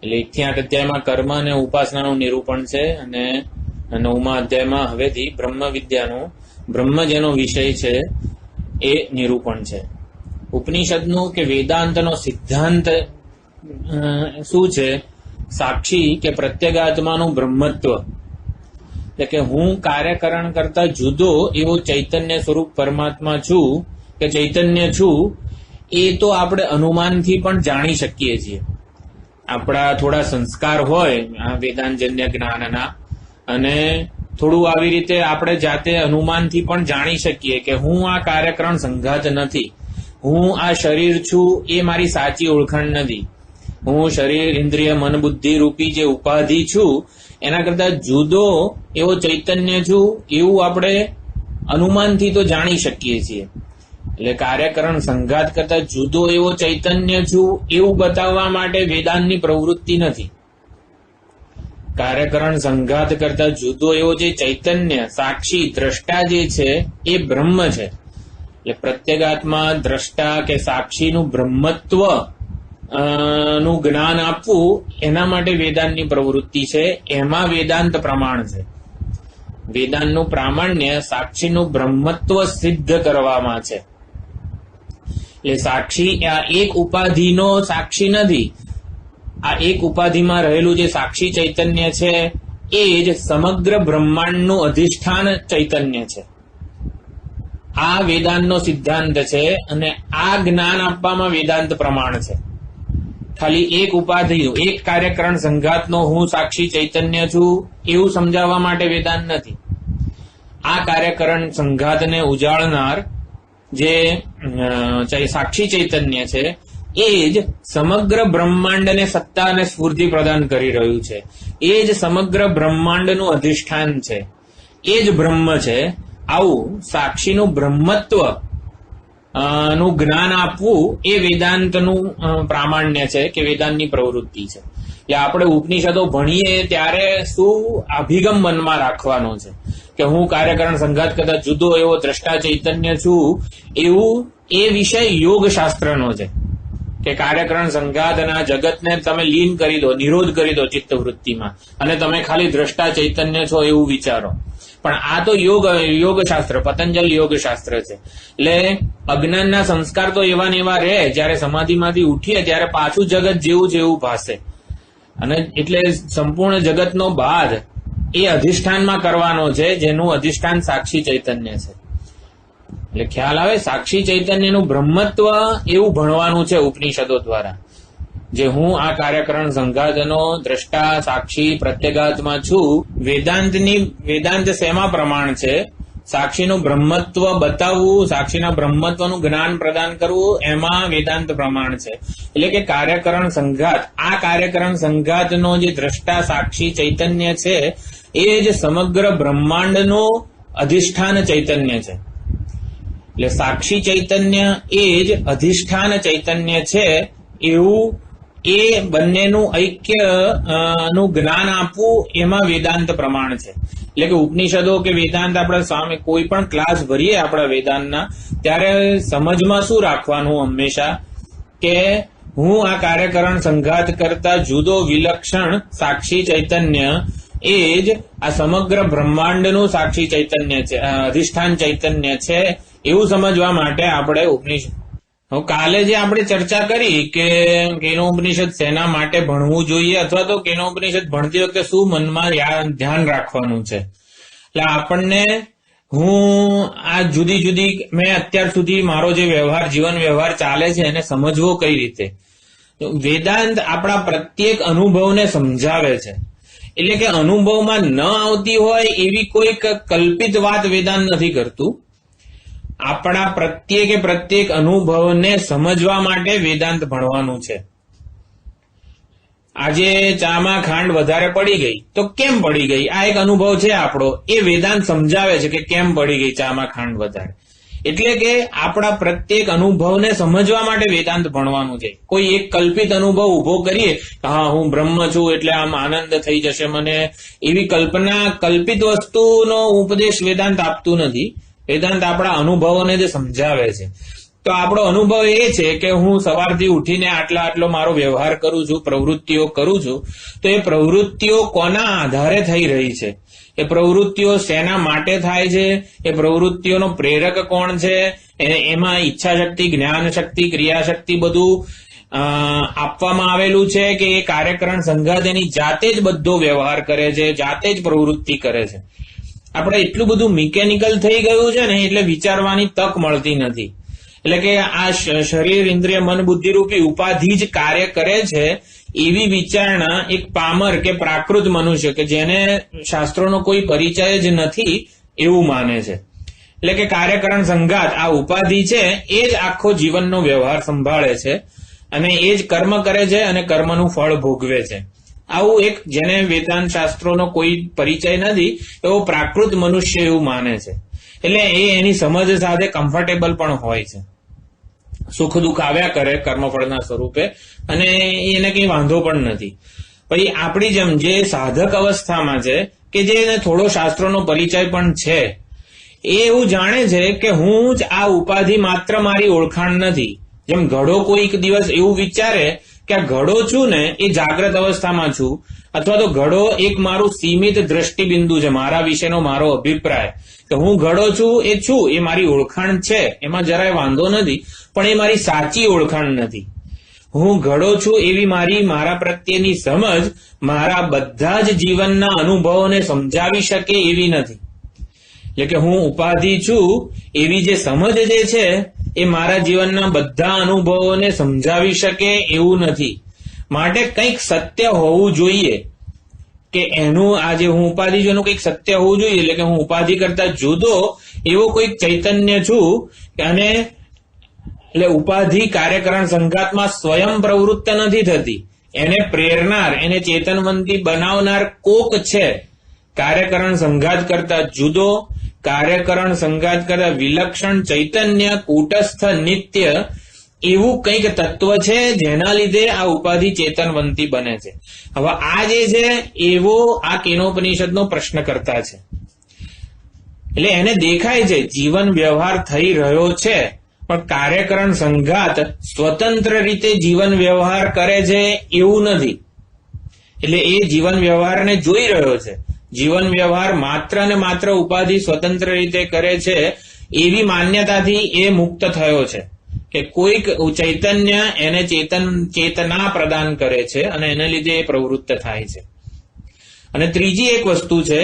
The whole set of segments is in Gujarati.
એટલે 1 થી 8 અધ્યાયમાં કર્મ અને ઉપાસનાનું નિરૂપણ છે, અને 9મા અધ્યાયમાં હવેથી બ્રહ્મ વિદ્યાનું, બ્રહ્મ જેનો વિષય છે એ નિરૂપણ છે. ઉપનિષદનું કે વેદાંતનો સિદ્ધાંત શું છે? સાક્ષી કે પ્રત્યેગાત્માનું બ્રહ્મત્વ, એટલે કે હું કાર્યકરણ કરતા જુદો એવો ચૈતન્ય સ્વરૂપ પરમાત્મા છું કે ચૈતન્ય છું, એ તો આપણે અનુમાનથી પણ જાણી શકીએ છીએ. આપણા થોડા સંસ્કાર હોય આ વેદાંતજન્ય જ્ઞાનના, અને થોડું આવી રીતે આપણે જાતે અનુમાનથી પણ જાણી શકીએ કે હું આ કાર્યકરણ સંઘાત નથી, હું આ શરીર છું એ મારી સાચી ઓળખાણ નથી, હું શરીર ઇન્દ્રિય મન બુદ્ધિ રૂપી જે ઉપાધિ છું એના કરતા જુદો એવો ચૈતન્ય છું, એવું આપણે અનુમાનથી તો જાણી શકીએ છીએ. એટલે કાર્યકરણ સંઘાત કરતા જુદો એવો ચૈતન્ય છું એવું બતાવવા માટે વેદાંતની પ્રવૃત્તિ નથી. કાર્યકરણ સંઘાત કરતા જુદો એવો જે ચૈતન્ય સાક્ષી દ્રષ્ટા જે છે એ બ્રહ્મ છે. એટલે પ્રત્યેગાત્મા દ્રષ્ટા કે સાક્ષીનું બ્રહ્મત્વ નું જ્ઞાન આપવું એના માટે વેદાંતની પ્રવૃત્તિ છે. એમાં વેદાંત પ્રમાણ છે. વેદાંતનું પ્રામાણ્ય સાક્ષીનું બ્રહ્મત્વ સિદ્ધ કરવામાં છે. એટલે સાક્ષી આ એક ઉપાધિનો સાક્ષી નથી. આ એક ઉપાધિમાં રહેલું જે સાક્ષી ચૈતન્ય છે એ જ સમગ્ર બ્રહ્માંડનું અધિષ્ઠાન ચૈતન્ય છે. આ વેદાંતનો સિદ્ધાંત છે, અને આ જ્ઞાન આપવામાં વેદાંત પ્રમાણ છે. ખાલી એક ઉપાધિ, એક કાર્યકરણ સંઘાતનો હું સાક્ષી ચૈતન્ય છું એવું સમજાવવા માટે વેદાંત નથી. આ કાર્યકરણ સંઘાતને ઉજાળનાર જે સાક્ષી ચૈતન્ય છે એ જ સમગ્ર બ્રહ્માંડને સત્તા અને સ્ફૂર્તિ પ્રદાન કરી રહ્યું છે. એ જ સમગ્ર બ્રહ્માંડનું અધિષ્ઠાન છે, એ જ બ્રહ્મ છે. આવું સાક્ષીનું બ્રહ્મત્વ નું જ્ઞાન આપવું એ વેદાંતનું પ્રામાણ્ય છે કે વેદાંતની પ્રવૃત્તિ છે. એટલે આપણે ઉપનિષદો ભણીએ ત્યારે શું અભિગમ મનમાં રાખવાનો છે કે હું કાર્યકરણ સંઘાત કરતા જુદો એવો દ્રષ્ટા ચૈતન્ય છું, એવું એ વિષય યોગ શાસ્ત્રનો છે કે કાર્યકરણ સંઘાત અને આ જગતને તમે લીન કરી દો, નિરોધ કરી દો ચિત્તવૃત્તિમાં, અને તમે ખાલી દ્રષ્ટા ચૈતન્ય છો એવું વિચારો. પણ આ તો યોગ શાસ્ત્ર, પતંજલ યોગ શાસ્ત્ર છે. એટલે અજ્ઞાનના સંસ્કાર તો એવા ને એવા રહે, જયારે સમાધિમાંથી ઉઠીએ ત્યારે પાછું જગત જેવું જેવું ભાસે, અને એટલે સંપૂર્ણ જગતનો બાદ એ અધિષ્ઠાનમાં કરવાનો છે, જેનું અધિષ્ઠાન સાક્ષી ચૈતન્ય છે. એટલે ખ્યાલ આવે, સાક્ષી ચૈતન્યનું બ્રહ્મત્વ એવું ભણવાનું છે ઉપનિષદો દ્વારા. જે હું આ કાર્યકરણ સંઘાતનો દ્રષ્ટા સાક્ષી પ્રત્યેગાત્મા છું, વેદાંત શેમાં પ્રમાણ છે? સાક્ષીનું બ્રહ્મત્વ બતાવવું, સાક્ષીના બ્રહ્મત્વનું જ્ઞાન પ્રદાન કરવું, એમાં વેદાંત પ્રમાણ છે. એટલે કે કાર્યકરણ સંઘાત, આ કાર્યકરણ સંઘાતનો જે દ્રષ્ટા સાક્ષી ચૈતન્ય છે એ જ સમગ્ર બ્રહ્માંડનું અધિષ્ઠાન ચૈતન્ય છે. એટલે સાક્ષી ચૈતન્ય એ જ અધિષ્ઠાન ચૈતન્ય છે, એવું એ બંનેનું ઐક્ય નું જ્ઞાન આપવું એમાં વેદાંત પ્રમાણ છે. એટલે કે ઉપનિષદો કે વેદાંત આપણા સામે કોઈ પણ ક્લાસ ભરીએ આપણા વેદાંતના, ત્યારે સમજમાં શું રાખવાનું હંમેશા કે હું આ કાર્યકરણ સંઘાત કરતા જુદો વિલક્ષણ સાક્ષી ચૈતન્ય એ જ આ સમગ્ર બ્રહ્માંડનું સાક્ષી ચૈતન્ય છે, અધિષ્ઠાન ચૈતન્ય છે, એવું સમજવા માટે આપણે ઉપનિષદ કાલે જે આપણે ચર્ચા કરી કે કેનોપનિષદ શેના માટે ભણવું જોઈએ, અથવા તો કેનોપનિષદ ભણતી વખતે શું મનમાં ધ્યાન રાખવાનું છે. એટલે આપણને હું આ જુદી જુદી મેં અત્યાર સુધી મારો જે વ્યવહાર, જીવન વ્યવહાર ચાલે છે એને સમજવો કઈ રીતે. વેદાંત આપણા પ્રત્યેક અનુભવને સમજાવે છે. એટલે કે અનુભવમાં ન આવતી હોય એવી કોઈ કલ્પિત વાત વેદાંત નથી કરતું. આપણા પ્રત્યેક અનુભવને સમજવા માટે વેદાંત ભણવાનું છે. આજે ચામાં ખાંડ વધારે પડી ગઈ તો કેમ પડી ગઈ, આ એક અનુભવ છે આપણો, એ વેદાંત સમજાવે છે કે કેમ પડી ગઈ ચામાં ખાંડ વધારે. એટલે કે આપણા પ્રત્યેક અનુભવને સમજવા માટે વેદાંત ભણવાનું છે. કોઈ એક કલ્પિત અનુભવ ઉભો કરીએ, હા હું બ્રહ્મ છું એટલે આમ આનંદ થઈ જશે મને, એવી કલ્પના, કલ્પિત વસ્તુનો ઉપદેશ વેદાંત આપતું નથી. વેદાંત આપણા અનુભવોને જે સમજાવે છે. તો આપણો અનુભવ એ છે કે હું સવારથી ઉઠીને આટલો મારો વ્યવહાર કરું છું, પ્રવૃત્તિઓ કરું છું, તો એ પ્રવૃત્તિઓ કોના આધારે થઈ રહી છે, એ પ્રવૃત્તિઓ શેના માટે થાય છે, એ પ્રવૃત્તિઓનો પ્રેરક કોણ છે, એમાં ઈચ્છા શક્તિ, જ્ઞાન શક્તિ, ક્રિયા શક્તિ બધું આપવામાં આવેલું છે કે એ કાર્યકરણ સંઘાત એની જાતે જ બધો વ્યવહાર કરે છે, જાતે જ પ્રવૃત્તિ કરે છે. આપણે એટલું બધું મિકેનિકલ થઈ ગયું છે ને એટલે વિચારવાની તક મળતી નથી. એટલે કે આ શરીર, ઇન્દ્રિય, મન, બુદ્ધિ રૂપી ઉપાધિ જ કાર્ય કરે છે એવી વિચારણા એક પામર કે પ્રાકૃત મનુષ્ય કે જેને શાસ્ત્રોનો કોઈ પરિચય જ નથી એવું માને છે. એટલે કે કાર્યકરણ સંઘાત આ ઉપાધિ છે એ જ આખો જીવનનો વ્યવહાર સંભાળે છે અને એ જ કર્મ કરે છે અને કર્મનું ફળ ભોગવે છે. આવું એક જેને વેદાંત શાસ્ત્રોનો કોઈ પરિચય નથી એવો પ્રાકૃત મનુષ્ય એવું માને છે. એટલે એ એની સમજ સાથે કમ્ફર્ટેબલ પણ હોય છે. સુખ દુઃખ આવ્યા કરે કર્મફળના સ્વરૂપે અને એને કઈ વાંધો પણ નથી. પછી આપણી જેમ જે સાધક અવસ્થામાં છે કે જે થોડો શાસ્ત્રોનો પરિચય પણ છે એ એવું જાણે છે કે હું જ આ ઉપાધિ માત્ર મારી ઓળખાણ નથી. જેમ ઘડો કોઈક દિવસ એવું વિચારે કે આ ઘડો છું ને એ જાગ્રત અવસ્થામાં છું, અથવા તો ઘડો એક મારું સીમિત દ્રષ્ટિબિંદુ છે, મારા વિશેનો મારો અભિપ્રાય કે હું ઘડો છું એ છું, એ મારી ઓળખાણ છે, એમાં જરાય વાંધો નથી, પણ એ મારી સાચી ઓળખાણ નથી. હું ઘડો છું એવી મારા પ્રત્યેની સમજ મારા બધા જ જીવનના અનુભવોને સમજાવી શકે એવી નથી. એટલે કે હું ઉપાધિ છું એવી જે સમજ જે છે એ મારા જીવનના બધા અનુભવોને સમજાવી શકે એવું નથી. માટે કંઈક સત્ય હોવું જોઈએ કે એનું આ જે હું ઉપાધિ છું એનું કંઈક સત્ય હોવું જોઈએ. એટલે કે હું ઉપાધિ કરતા જુદો એવો કોઈક ચૈતન્ય છું અને એટલે ઉપાધિ કાર્યકરણ સંઘાતમાં સ્વયં પ્રવૃત્ત નથી થતી, એને પ્રેરનાર, એને ચેતનવંતી બનાવનાર કોક છે. કાર્યકરણ સંઘાત કરતા જુદો, કાર્યકરણ સંઘાત કરતા વિલક્ષણ ચૈતન્ય, કૂટસ્થ, નિત્ય એવું કંઈક તત્વ છે જેના લીધે આ ઉપાધિ ચેતનવંતી બને છે. હવે આ જે છે એવો આ કેનોપનિષદનો પ્રશ્ન કરતા છે. એટલે એને દેખાય છે જીવન વ્યવહાર થઈ રહ્યો છે પણ કાર્યકરણ સંઘાત સ્વતંત્ર રીતે જીવન વ્યવહાર કરે છે એવું નથી. એટલે એ જીવન વ્યવહારને જોઈ રહ્યો છે. જીવન વ્યવહાર માત્ર ને માત્ર ઉપાધિ સ્વતંત્ર રીતે કરે છે એવી માન્યતાથી એ મુક્ત થયો છે કે કોઈક ચૈતન્ય એને ચેતના પ્રદાન કરે છે અને એને લીધે એ પ્રવૃત્ત થાય છે. અને ત્રીજી એક વસ્તુ છે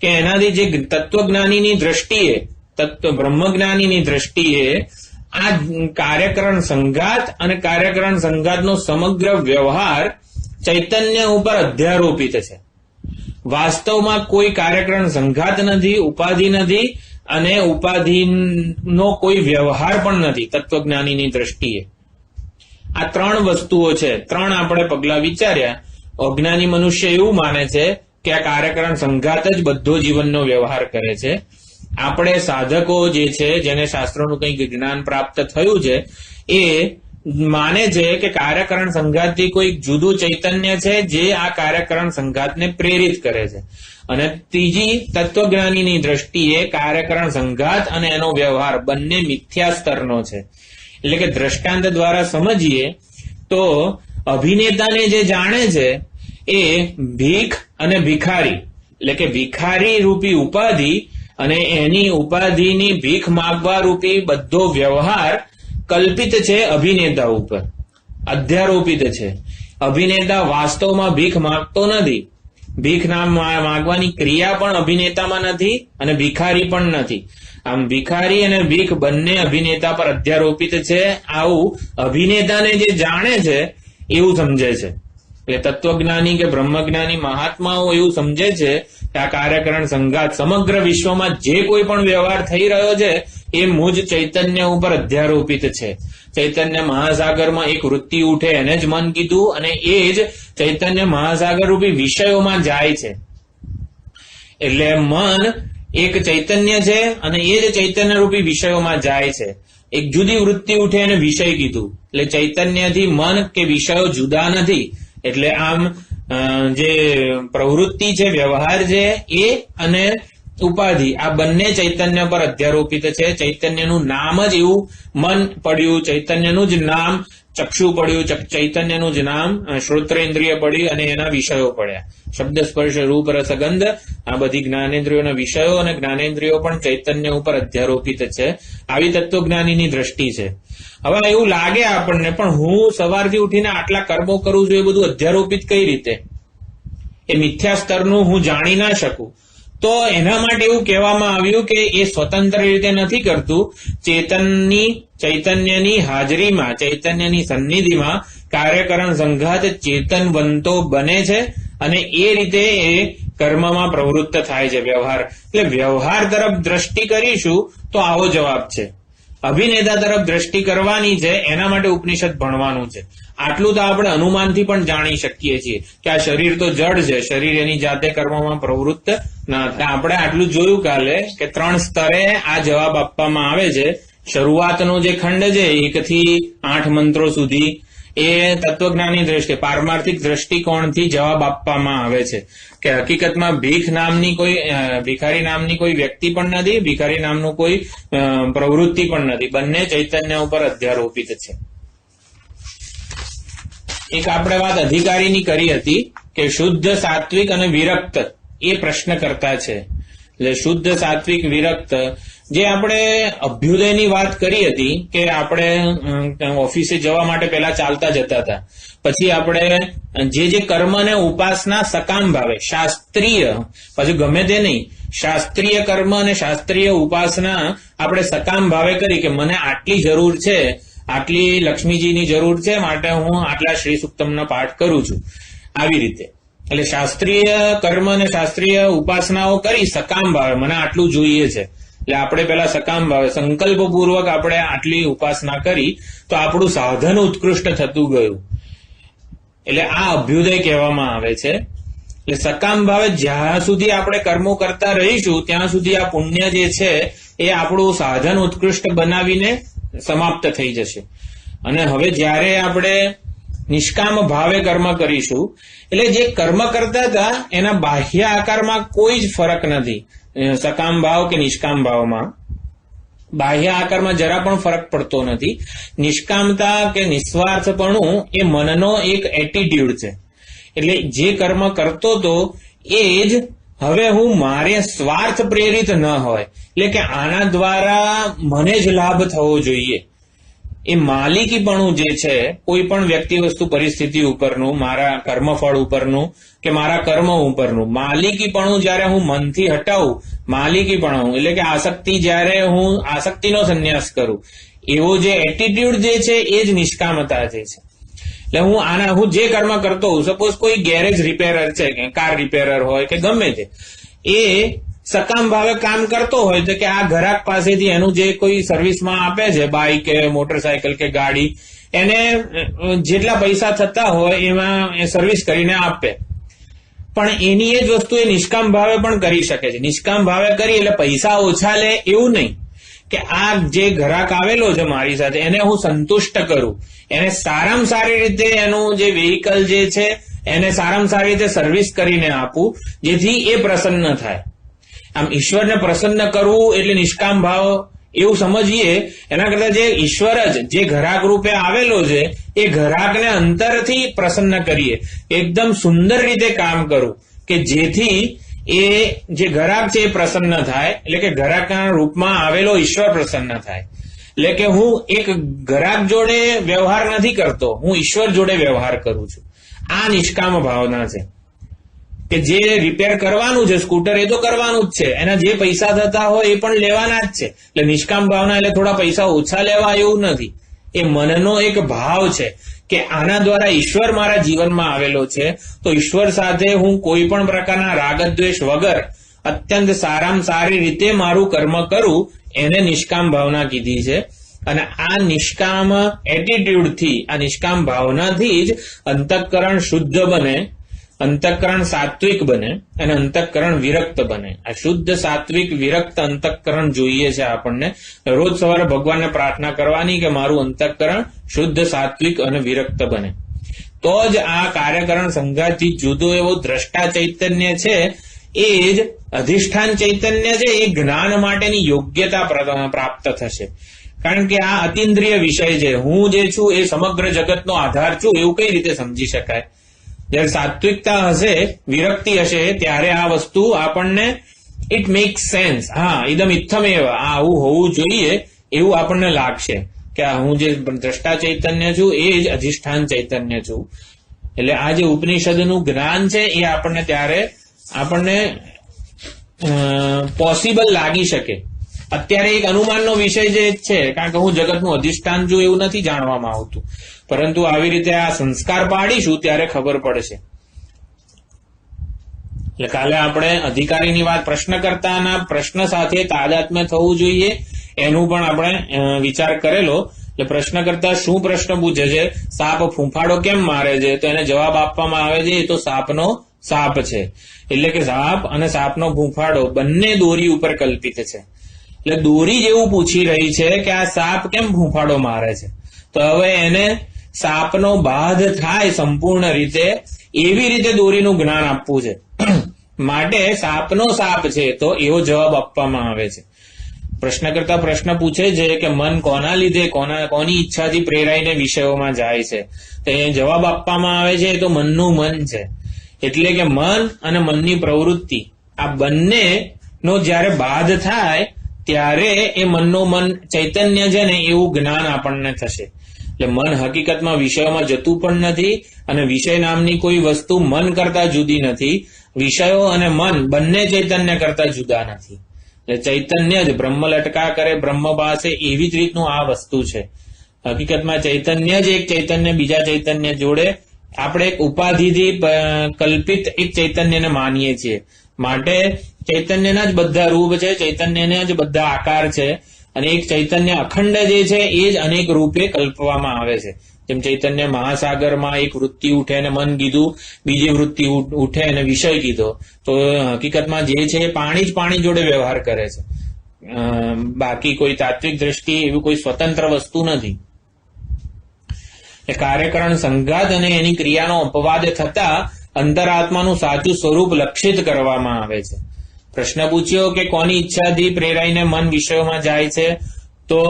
કે એનાથી જે તત્વજ્ઞાનીની દ્રષ્ટિએ, બ્રહ્મજ્ઞાનીની દ્રષ્ટિએ આ કાર્યકરણ સંઘાત અને કાર્યકરણ સંઘાતનો સમગ્ર વ્યવહાર ચૈતન્ય ઉપર અધ્યારોપિત છે. વાસ્તવમાં કોઈ કાર્યકરણ સંઘાત નથી, ઉપાધિ નથી અને ઉપાધિનો કોઈ વ્યવહાર પણ નથી તત્વજ્ઞાનીની દ્રષ્ટિએ. આ ત્રણ વસ્તુઓ છે. ત્રણ આપણે પગલા વિચાર્યા. અજ્ઞાની મનુષ્ય એવું માને છે કે આ કાર્યકરણ સંઘાત જ બધો જીવનનો વ્યવહાર કરે છે. આપણે સાધકો જે છે જેને શાસ્ત્રોનું કંઈક જ્ઞાન પ્રાપ્ત થયું છે એ માને છે કે કાર્યકરણ સંઘાતથી કોઈ જુદું ચૈતન્ય છે જે આ કાર્યકરણ સંઘાતને પ્રેરિત કરે છે. અને ત્રીજી તત્વજ્ઞાનીની દ્રષ્ટિએ કાર્યકરણ સંઘાત અને એનો વ્યવહાર બંને મિથ્યા સ્તરનો છે. એટલે કે દ્રષ્ટાંત દ્વારા સમજીએ તો અભિનેતાને જે જાણે છે એ ભીખ અને ભિખારી, એટલે કે ભિખારી રૂપી ઉપાધિ અને એની ઉપાધિની ભીખ માગવા રૂપી બધો વ્યવહાર કલ્પિત છે અભિનેતા ઉપર, અધ્યારોપિત છે. અભિનેતા વાસ્તવમાં ભીખ માંગતો નથી. ભીખ માગવાની ક્રિયા પણ અભિનેતામાં નથી અને ભિખારી પણ નથી. આમ ભિખારી અને ભીખ બંને અભિનેતા પર અધ્યારોપિત છે. આવું અભિનેતાને જે જાણે છે એવું સમજે છે. એટલે તત્વજ્ઞાની કે બ્રહ્મજ્ઞાની મહાત્માઓ એવું સમજે છે કે આ કાર્યકરણ સંઘાત સમગ્ર વિશ્વમાં જે કોઈ પણ વ્યવહાર થઈ રહ્યો છે એ મુજ ચૈતન્ય ઉપર અધ્યારોપિત છે. ચૈતન્ય મહાસાગરમાં એક વૃત્તિ ઉઠે એને જ મન કીધું અને એ જ ચૈતન્ય મહાસાગર રૂપી વિષયોમાં જાય છે. એટલે મન એક ચૈતન્ય છે અને એ જ ચૈતન્ય રૂપી વિષયોમાં જાય છે. એક જુદી વૃત્તિ ઉઠે એને વિષય કીધું. એટલે ચૈતન્યથી મન કે વિષયો જુદા નથી. એટલે આમ જે પ્રવૃત્તિ છે, વ્યવહાર છે એ અને ઉપાધિ આ બંને ચૈતન્ય પર અધ્યારોપિત છે. ચૈતન્યનું નામ જ એવું મન પડ્યું, ચૈતન્યનું જ નામ ચક્ષુ પડ્યું, ચૈતન્યનું જ નામ શ્રોત્રેન્દ્રિય પડી અને એના વિષયો પડ્યા. શબ્દ સ્પર્શ રૂપ રસ ગંધ આ બધી જ્ઞાનેન્દ્રિયોના વિષયો અને જ્ઞાનેન્દ્રિયો પણ ચૈતન્ય ઉપર અધ્યારોપિત છે. આવી તત્વજ્ઞાનીની દ્રષ્ટિ છે. હવે એવું લાગે આપણને, પણ હું સવારથી ઉઠીને આટલા કર્મો કરું છું એ બધું અધ્યારોપિત કઈ રીતે? એ મિથ્યા સ્તરનું હું જાણી ના શકું. તો એના માટે એવું કહેવામાં આવ્યું કે એ સ્વતંત્ર રીતે નથી કરતું. ચૈતન્યની હાજરીમાં, ચૈતન્યની સન્નિધિમાં કાર્યકરણ સંઘાત ચેતનવંતો બને છે અને એ રીતે એ કર્મમાં પ્રવૃત્ત થાય છે. વ્યવહાર એટલે વ્યવહાર તરફ દ્રષ્ટિ કરીશું તો આવો જવાબ છે. અભિનેતા તરફ દ્રષ્ટિ કરવાની છે, એના માટે ઉપનિષદ ભણવાનું છે. આટલું તો આપણે અનુમાનથી પણ જાણી શકીએ છીએ કે આ શરીર તો જડ છે, શરીર એની જાતે કર્મમાં પ્રવૃત્ત ના થાય. આપણે આટલું જોયું કાલે કે 3 સ્તરે આ જવાબ આપવામાં આવે છે. શરૂઆતનો જે ખંડ છે 1 થી 8 મંત્રો સુધી એ તત્વજ્ઞાની દ્રષ્ટિ, પારમાર્થિક દ્રષ્ટિકોણથી જવાબ આપવામાં આવે છે કે હકીકતમાં ભિખારી નામની કોઈ વ્યક્તિ પણ નથી, ભિખારી નામનું કોઈ પ્રવૃત્તિ પણ નથી. બંને ચૈતન્ય ઉપર અધ્યારોપિત છે. એક આપણે વાત અધિકારીની કરી હતી કે શુદ્ધ, સાત્વિક અને વિરક્ત એ પ્રશ્ન કરતા છે. એટલે શુદ્ધ, સાત્વિક, વિરક્ત જે આપણે અભ્યુદયની વાત કરી હતી કે આપણે ઓફિસે જવા માટે પહેલા ચાલતા જતા હતા, પછી આપણે જે કર્મ ને ઉપાસના સકામ ભાવે શાસ્ત્રીય, પછી ગમે તે નહીં, શાસ્ત્રીય કર્મ અને શાસ્ત્રીય ઉપાસના આપણે સકામ ભાવે કરી કે મને આટલી જરૂર છે, આટલી લક્ષ્મીજીની જરૂર છે, માટે હું આટલા શ્રી સુક્તમનો પાઠ કરું છું. આવી રીતે એટલે શાસ્ત્રીય કર્મ અને શાસ્ત્રીય ઉપાસનાઓ કરી સકામ ભાવે, મને આટલું જોઈએ છે. એટલે આપણે પેલા સકામ ભાવે સંકલ્પપૂર્વક આપણે આટલી ઉપાસના કરી તો આપણું સાધન ઉત્કૃષ્ટ થતું ગયું. એટલે આ અભ્યુદય કહેવામાં આવે છે. એટલે સકામ ભાવે જ્યાં સુધી આપણે કર્મો કરતા રહીશું ત્યાં સુધી આ પુણ્ય જે છે એ આપણું સાધન ઉત્કૃષ્ટ બનાવીને સમાપ્ત થઈ જશે. અને હવે જ્યારે આપણે નિષ્કામ ભાવે કર્મ કરીશું, એટલે જે કર્મ કરતા હતા એના બાહ્ય આકારમાં કોઈ જ ફરક નથી. સકામ ભાવ કે નિષ્કામ ભાવમાં બાહ્ય આકારમાં જરા પણ ફરક પડતો નથી. નિષ્કામતા કે નિસ્વાર્થપણું એ મનનો એક એટીટ્યુડ છે. એટલે જે કર્મ કરતો હતો એ જ હવે હું મારે સ્વાર્થ પ્રેરિત ન હોય, એટલે કે આના દ્વારા મને જ લાભ થવો જોઈએ. એ માલિકીપણું જે છે કોઈ પણ વ્યક્તિ, વસ્તુ, પરિસ્થિતિ ઉપરનું, મારા કર્મફળ ઉપરનું કે મારા કર્મ ઉપરનું માલિકીપણું જયારે હું મનથી હટાવું, માલિકીપણું એટલે કે આસક્તિ, જયારે હું આસક્તિનો સંન્યાસ કરું, એવો જે એટીટ્યુડ જે છે એ જ નિષ્કામતા જે છે. એટલે હું જે કર્મ કરતો હોઉં, સપોઝ કોઈ ગેરેજ રિપેરર છે કે કાર રિપેરર હોય કે ગમે તે, એ સકામ ભાવે કામ કરતો હોય તો કે આ ગ્રાહક પાસેથી એનું જે કોઈ સર્વિસમાં આપે છે, બાઇક કે મોટરસાયકલ કે ગાડી, એને જેટલા પૈસા થતા હોય એમાં એ સર્વિસ કરીને આપે. પણ એની એ જ વસ્તુ એ નિષ્કામ ભાવે પણ કરી શકે છે. નિષ્કામ ભાવે કરી એટલે પૈસા ઓછા લે એવું નહીં, કે આ જે ગ્રાહક આવેલો છે મારી સાથે એને હું સંતુષ્ટ કરું, એને સારામાં સારી રીતે એનું જે વ્હીકલ જે છે એને સારામાં સારી રીતે સર્વિસ કરીને આપું, જેથી એ પ્રસન્ન થાય. આમ ઈશ્વરને પ્રસન્ન કરવું એટલે નિષ્કામ ભાવ એવું સમજીએ. એના કરતા જે ઈશ્વર જ જે ગ્રાહક રૂપે આવેલો છે એ ગ્રાહકને અંતરથી પ્રસન્ન કરીએ, એકદમ સુંદર રીતે કામ કરું કે જેથી એ જે ગ્રાહક છે એ પ્રસન્ન થાય. એટલે કે ગ્રાહકના રૂપમાં આવેલો ઈશ્વર પ્રસન્ન થાય. એટલે કે હું એક ગ્રાહક જોડે વ્યવહાર નથી કરતો, હું ઈશ્વર જોડે વ્યવહાર કરું છું. આ નિષ્કામ ભાવના છે. કે જે રિપેર કરવાનું છે સ્કૂટર એ તો કરવાનું જ છે, એના જે પૈસા થતા હોય એ પણ લેવાના જ છે. એટલે નિષ્કામ ભાવના એટલે થોડા પૈસા ઓછા લેવા એવું નથી. એ મનનો એક ભાવ છે કે આના દ્વારા ઈશ્વર મારા જીવનમાં આવેલો છે, તો ઈશ્વર સાથે હું કોઈ પણ પ્રકારના રાગદ્વેષ વગર અત્યંત સારામાં સારી રીતે મારું કર્મ કરું, એને નિષ્કામ ભાવના કીધી છે. અને આ નિષ્કામ એટીટ્યુડથી, આ નિષ્કામ ભાવનાથી જ અંતઃકરણ શુદ્ધ બને, અંતઃકરણ સાત્વિક બને અને અંતઃકરણ વિરક્ત બને. આ શુદ્ધ, સાત્વિક, વિરક્ત અંતઃકરણ જોઈએ છે આપણને. રોજ સવારે ભગવાનને પ્રાર્થના કરવાની કે મારું અંતઃકરણ શુદ્ધ, સાત્વિક અને વિરક્ત બને. તો જ આ કાર્યકરણ સંઘાતથી જુદો એવો દ્રષ્ટા ચૈતન્ય છે એ જ અધિષ્ઠાન ચૈતન્ય છે એ જ્ઞાન માટેની યોગ્યતા પ્રાપ્ત થશે. કારણ કે આ અતિન્દ્રિય વિષય છે. હું જે છું એ સમગ્ર જગતનો આધાર છું એવું કઈ રીતે સમજી શકાય? જયારે સાત્વિકતા હશે, વિરક્તિ હશે, ત્યારે આ વસ્તુ આપણને ઇટ મેક્સ સેન્સ. હા, ઇદમ ઇત્થમેવ, આવું હોવું જોઈએ એવું આપણને લાગશે કે હું જે દ્રષ્ટા ચૈતન્ય છું એ જ અધિષ્ઠાન ચૈતન્ય છું. એટલે આ જે ઉપનિષદનું જ્ઞાન છે એ આપણને ત્યારે પોસિબલ લાગી શકે. અત્યારે એક અનુમાનનો વિષય જે છે, કારણ કે હું જગતનું અધિષ્ઠાન છું એવું નથી જાણવામાં આવતું, પરંતુ આવી રીતે આ સંસ્કાર પાડીશું ત્યારે ખબર પડશે. એટલે કાલે આપણે અધિકારીની વાત પ્રશ્નકર્તાના પ્રશ્ન સાથે તાદાત્મ્ય થવું જોઈએ એનું પણ આપણે વિચાર કરેલો. એટલે પ્રશ્નકર્તા શું પ્રશ્ન પૂછે છે? સાપ ફૂંફાડો કેમ મારે છે? તો એને જવાબ આપવામાં આવે છે એ તો સાપનો સાપ છે. એટલે કે સાપ અને સાપનો ફૂંફાડો બંને દોરી ઉપર કલ્પિત છે. એટલે દોરી જેવું પૂછી રહી છે કે આ સાપ કેમ ફૂંફાડો મારે છે. તો હવે એને સાપનો બાધ થાય સંપૂર્ણ રીતે એવી રીતે દોરીનું જ્ઞાન આપવું છે. માટે સાપનો સાપ છે તો એવો જવાબ આપવામાં આવે છે. પ્રશ્નકર્તા પ્રશ્ન પૂછે છે કે મન કોના લીધે, કોની ઈચ્છાથી પ્રેરાઈને વિષયોમાં જાય છે? તો એ જવાબ આપવામાં આવે છે તો મનનું મન છે. એટલે કે મન અને મનની પ્રવૃત્તિ આ બંનેનો જ્યારે બાધ થાય ત્યારે એ મનનું મન ચૈતન્ય છે ને એવું જ્ઞાન આપણને થશે. એટલે મન હકીકતમાં વિષયોમાં જતું પણ નથી અને વિષય નામની કોઈ વસ્તુ મન કરતા જુદી નથી. વિષયો અને મન બંને ચૈતન્ય કરતા જુદા નથી. એટલે ચૈતન્ય જ બ્રહ્મ લટકા કરે બ્રહ્મ પાસે, એવી જ રીતનું આ વસ્તુ છે. હકીકતમાં ચૈતન્ય જ એક ચૈતન્ય બીજા ચૈતન્ય જોડે આપણે એક ઉપાધિથી કલ્પિત એક ચૈતન્યને માનીએ છીએ. માટે ચૈતન્યના જ બધા રૂપ છે, ચૈતન્યના જ બધા આકાર છે, અને એક ચૈતન્ય અખંડ જે છે એ જ અનેક રૂપે કલ્પવામાં આવે છે. જેમ ચૈતન્ય મહાસાગરમાં એક વૃત્તિ ઉઠે અને મન કીધું, બીજી વૃત્તિ ઉઠે અને વિષય કીધો. તો હકીકતમાં જે છે એ પાણી જ પાણી જોડે વ્યવહાર કરે છે. બાકી કોઈ તાત્વિક દ્રષ્ટિએ એવી કોઈ સ્વતંત્ર વસ્તુ નથી. એ કાર્યકરણ સંઘાત અને એની ક્રિયાનો અપવાદ થતા અંતરાત્માનું સાચું સ્વરૂપ લક્ષિત કરવામાં આવે છે. પ્રશ્ન પૂછ્યો કે કોની ઈચ્છાથી પ્રેરાઈને મન વિષયોમાં જાય છે? તો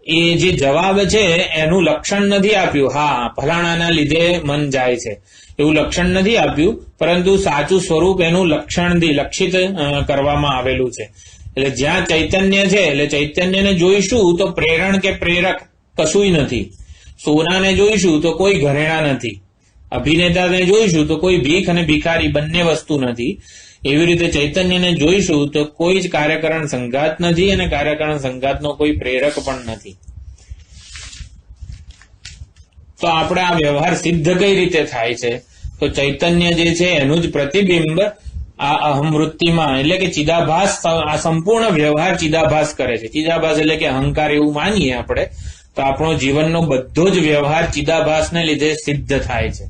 એ જે જવાબ છે એનું લક્ષણ નથી આપ્યું. હા, ફલાણાના લીધે મન જાય છે એવું લક્ષણ નથી આપ્યું, પરંતુ સાચું સ્વરૂપ એનું લક્ષણથી લક્ષિત કરવામાં આવેલું છે. એટલે જ્યાં ચૈતન્ય છે એટલે ચૈતન્યને જોઈશું તો પ્રેરણ કે પ્રેરક કશુંય નથી. સોનાને જોઈશું તો કોઈ ઘરેણા નથી. અભિનેતાને જોઈશું તો કોઈ ભીખ અને ભિખારી બંને વસ્તુ નથી. એવી રીતે ચૈતન્યને જોઈશું તો કોઈ જ કાર્યકરણ સંઘાત નથી અને કાર્યકરણ સંઘાતનો કોઈ પ્રેરક પણ નથી. તો આપણે આ વ્યવહાર સિદ્ધ કઈ રીતે થાય છે? તો ચૈતન્ય જે છે એનું જ પ્રતિબિંબ આ અહમવૃત્તિમાં એટલે કે ચિદાભાસ, આ સંપૂર્ણ વ્યવહાર ચિદાભાસ કરે છે. ચિદાભાસ એટલે કે અહંકાર એવું માનીએ આપણે તો આપણો જીવનનો બધો જ વ્યવહાર ચિદાભાસને લીધે સિદ્ધ થાય છે.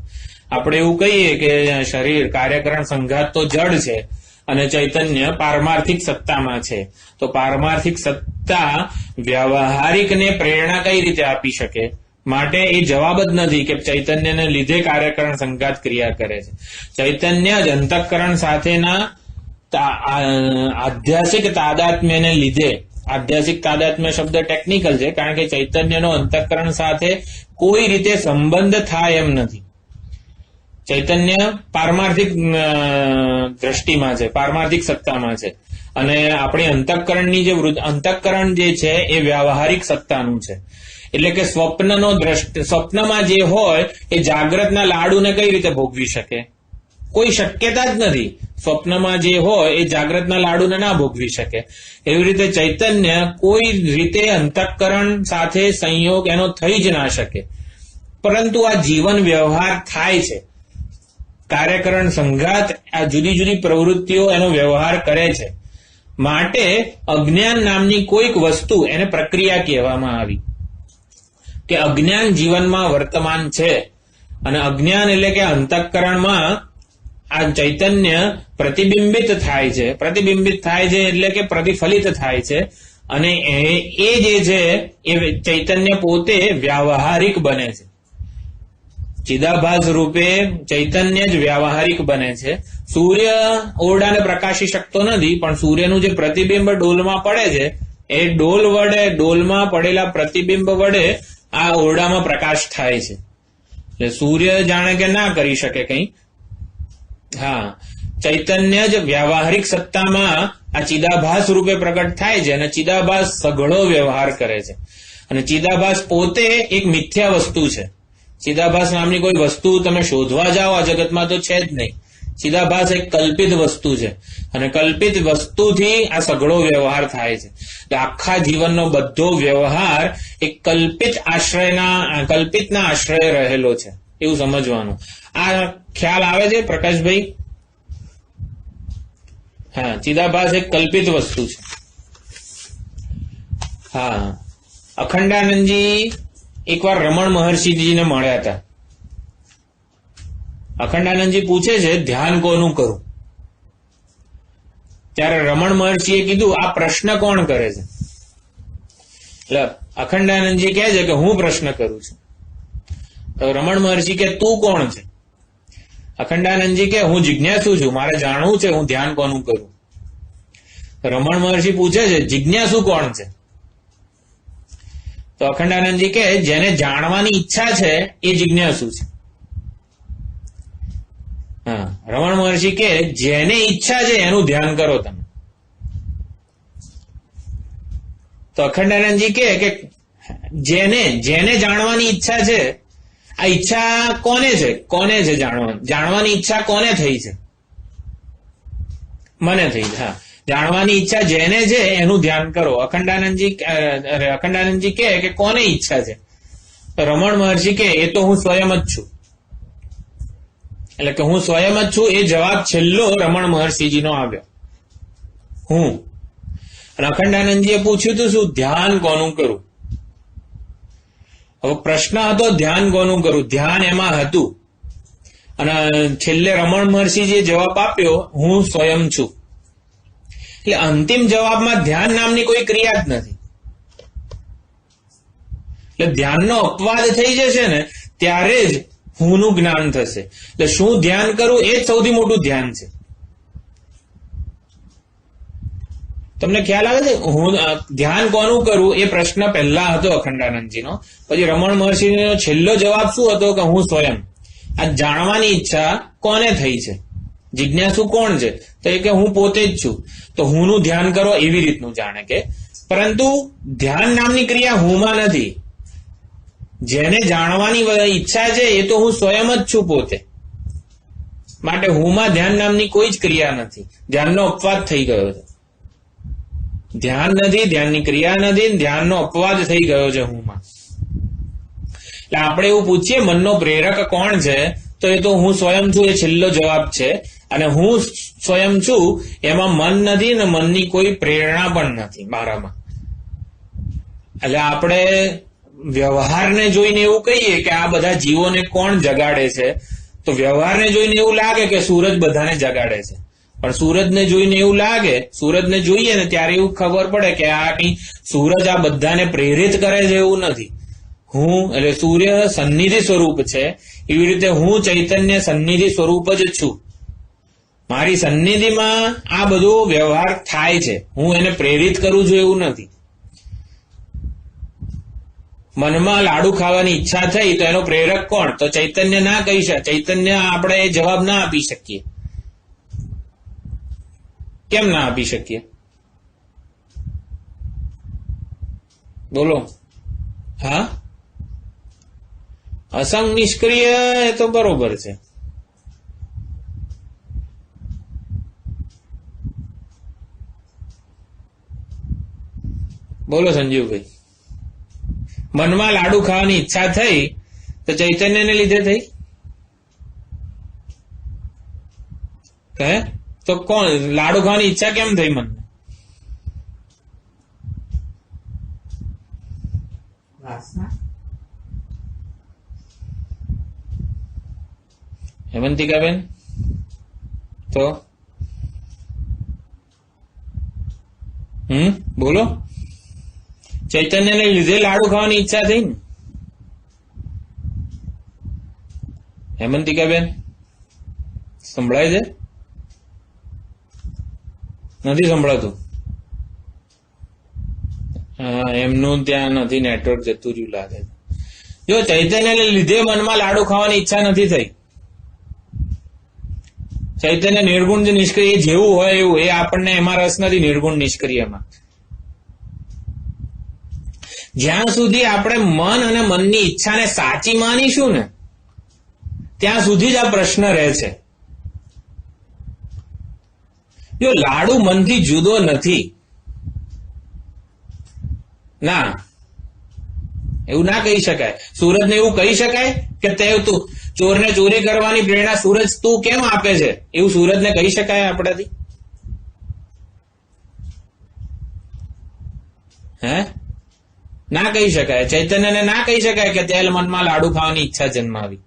આપણે એવું કહીએ કે શરીર કાર્યકરણ સંઘાત તો જડ છે અને ચૈતન્ય પારમાર્થિક સત્તામાં છે. તો પારમાર્થિક સત્તા વ્યવહારિકને પ્રેરણા કઈ રીતે આપી શકે? માટે એ જવાબ જ નથી કે ચૈતન્યને લીધે કાર્યકરણ સંઘાત ક્રિયા કરે છે. ચૈતન્ય જ અંતઃકરણ સાથેના આધ્યાસિક તાદાત્મ્યને લીધે, આધ્યાસિક તાદાત્મ્ય શબ્દ ટેકનિકલ છે કારણ કે ચૈતન્યનો અંતઃકરણ સાથે કોઈ રીતે સંબંધ થાય એમ નથી. ચૈતન્ય પારમાર્થિક દ્રષ્ટિમાં છે, પારમાર્થિક સત્તામાં છે, અને આપણી અંતઃકરણની જે અંતઃકરણ જે છે એ વ્યવહારિક સત્તાનું છે. એટલે કે સ્વપ્નમાં જે હોય એ જાગ્રતના લાડુને કઈ રીતે ભોગવી શકે? કોઈ શક્યતા જ નથી. સ્વપ્નમાં જે હોય એ જાગ્રતના લાડુને ના ભોગવી શકે. એવી રીતે ચૈતન્ય કોઈ રીતે અંતઃકરણ સાથે સંયોગ એનો થઈ જ ના શકે. પરંતુ આ જીવન વ્યવહાર થાય છે. કાર્યકરણ સંઘાત આ જુદી જુદી પ્રવૃત્તિઓ એનો વ્યવહાર કરે છે. માટે અજ્ઞાન નામની કોઈક વસ્તુ એને પ્રક્રિયા કહેવામાં આવી કે અજ્ઞાન જીવનમાં વર્તમાન છે અને અજ્ઞાન એટલે કે અંતઃકરણમાં આ ચૈતન્ય પ્રતિબિંબિત થાય છે. પ્રતિબિંબિત થાય છે એટલે કે પ્રતિફલિત થાય છે અને એ જે છે એ ચૈતન્ય પોતે વ્યાવહારિક બને છે. ચિદાભાસ રૂપે ચૈતન્ય જ વ્યવહારિક બને છે. સૂર્ય ઓરડાને પ્રકાશી શકતો નથી, પણ સૂર્યનું જે પ્રતિબિંબ ડોલમાં પડે છે એ ડોલમાં પડેલા પ્રતિબિંબ વડે આ ઓરડામાં પ્રકાશ થાય છે. એટલે સૂર્ય જાણે કે ના કરી શકે કંઈ. હા, ચૈતન્ય જ વ્યવહારિક સત્તામાં આ ચિદાભાસ રૂપે પ્રગટ થાય છે અને ચિદાભાસ સઘળો વ્યવહાર કરે છે. અને ચિદાભાસ પોતે એક મિથ્યા વસ્તુ છે. ચિદાભાસ નામની કોઈ વસ્તુ તમે શોધવા જાઓ આ જગતમાં તો છે જ નહીં. ચિદાભાસ એક કલ્પિત વસ્તુ છે અને કલ્પિત વસ્તુથી આ સઘળો વ્યવહાર થાય છે. એટલે આખા જીવનનો બધો વ્યવહાર એક કલ્પિતના આશ્રય રહેલો છે, એવું સમજવાનું. આ ખ્યાલ આવે છે પ્રકાશભાઈ? હા, ચિદાભાસ એક કલ્પિત વસ્તુ છે. હા, અખંડાનંદજી એકવાર રમણ મહર્ષિજીને મળ્યા હતા. અખંડાનંદજી પૂછે છે ધ્યાન કોનું કરું? ત્યારે રમણ મહર્ષિએ કીધું આ પ્રશ્ન કોણ કરે છે? એટલે અખંડાનંદજી કહે છે કે હું પ્રશ્ન કરું છું. તો રમણ મહર્ષિ કે તું કોણ છે? અખંડાનંદજી કે હું જિજ્ઞાસુ છું, મારે જાણવું છે હું ધ્યાન કોનું કરું. રમણ મહર્ષિ પૂછે છે જિજ્ઞાસુ કોણ છે? તો અખંડાનંદજી કે જેને જાણવાની ઈચ્છા છે એ જિજ્ઞાસુ છે. હા, રમણ મહર્ષિ કે જેને ઈચ્છા છે એનું ધ્યાન કરો તમે. તો અખંડાનંદજી કે જેને જાણવાની ઈચ્છા છે, આ ઈચ્છા કોને છે જાણવાની ઈચ્છા કોને થઈ છે? મને થઈ છે. હા, જાણવાની ઈચ્છા જેને છે એનું ધ્યાન કરો. અખંડાનંદજી કે કોને ઈચ્છા છે? રમણ મહર્ષિ કે એ તો હું સ્વયં જ છું. એટલે કે હું સ્વયં જ છું એ જવાબ છેલ્લો રમણ મહર્ષિજીનો આવ્યો, હું. અને અખંડાનંદજીએ પૂછ્યું હતું શું ધ્યાન કોનું કરું? હવે પ્રશ્ન હતો ધ્યાન કોનું કરું, ધ્યાન એમાં હતું. અને છેલ્લે રમણ મહર્ષિજીએ જવાબ આપ્યો હું સ્વયં છું. એટલે અંતિમ જવાબમાં ધ્યાન નામની કોઈ ક્રિયા જ નથી. એટલે ધ્યાનનો અપવાદ થઈ જશે ને ત્યારે જ હુંનું જ્ઞાન થશે. એટલે શું ધ્યાન કરવું એ જ સૌથી મોટું ધ્યાન છે. તમને ખ્યાલ આવે છે? હું ધ્યાન કોનું કરું એ પ્રશ્ન પહેલા હતો અખંડાનંદજીનો. પછી રમણ મહર્ષિનો છેલ્લો જવાબ શું હતો કે હું સ્વયં. આ જાણવાની ઈચ્છા કોને થઈ છે? જિજ્ઞાસુ કોણ છે? તો એ કે હું પોતે જ છું. તો હુંનું ધ્યાન કરો એવી રીતનું જાણે કે, પરંતુ ધ્યાન નામની ક્રિયા હુંમાં નથી. જેને જાણવાની ઈચ્છા છે એ તો હું સ્વયં જ છું પોતે. માટે હુંમાં ધ્યાન નામની કોઈ જ ક્રિયા નથી. ધ્યાનનો અપવાદ થઈ ગયો છે. ધ્યાન નથી, ધ્યાનની ક્રિયા નથી, ધ્યાનનો અપવાદ થઈ ગયો છે હુંમાં. એટલે આપણે એવું પૂછીએ મનનો પ્રેરક કોણ છે? તો એ તો હું સ્વયં છું એ છેલ્લો જવાબ છે. અને હું સ્વયં છું એમાં મન નથી ને મનની કોઈ પ્રેરણા પણ નથી મારામાં. એટલે આપણે વ્યવહારને જોઈને એવું કહીએ કે આ બધા જીવોને કોણ જગાડે છે? તો વ્યવહારને જોઈને એવું લાગે કે સૂરજ બધાને જગાડે છે. પણ સૂરજને જોઈને એવું લાગે, સૂરજને જોઈએ ને ત્યારે એવું ખબર પડે કે આ કઈ સૂરજ આ બધાને પ્રેરિત કરે છે એવું નથી. હું એટલે સૂર્ય સન્નિધિ સ્વરૂપ છે, એવી રીતે હું ચૈતન્ય સન્નિધિ સ્વરૂપ જ છું. મારી સન્નિધિમાં આ બધો વ્યવહાર થાય છે, હું એને પ્રેરિત કરું છું એવું નથી. મનમાં લાડુ ખાવાની ઈચ્છા થઈ તો એનો પ્રેરક કોણ? તો ચૈતન્ય ના કહી શકે. ચૈતન્ય આપણે એ જવાબ ના આપી શકીએ. કેમ ના આપી શકીએ? બોલો. હા, અસંગ નિષ્ક્રિય એ તો બરોબર છે. બોલો સંજીવભાઈ. મનમાં લાડુ ખાવાની ઈચ્છા થઈ તો ચૈતન્યને લીધે થઈ? હે? તો કોણ લાડુ ખાવાની ઈચ્છા કેમ થઈ મન? હેમંતિકાબેન તો બોલો. ચૈતન્યને લીધે લાડુ ખાવાની ઈચ્છા થઈ ને? હેમંતિકાબેન સંભળાય છે? નથી સંભળાતું. એમનું ત્યાં નથી, નેટવર્ક જતું રહ્યું લાગે છે. જો ચૈતન્યને લીધે મનમાં લાડુ ખાવાની ઈચ્છા નથી થઈ. ચૈતન્ય નિર્ગુણ જે નિષ્ક્રિય જેવું હોય એવું, એ આપણને એમાં રસ નથી. નિર્ગુણ નિષ્ક્રિયમાં જ્યાં સુધી આપણે મન અને મનની ઈચ્છાને સાચી માનીશું ને, ત્યાં સુધી જ આ પ્રશ્ન રહે છે. જો લાડુ મનથી જુદો નથી, ના, એવું ના કહી શકાય. સૂરજને એવું કહી શકાય કે તે તું ચોરને ચોરી કરવાની પ્રેરણા સૂરજ તું કેમ આપે છે, એવું સૂરજને કહી શકાય આપણાથી? હે? ના કહી શકાય. ચૈતન્યને ના કહી શકાય કે તેલ મનમાં લાડુ ખાવાની ઈચ્છા જન્માવી.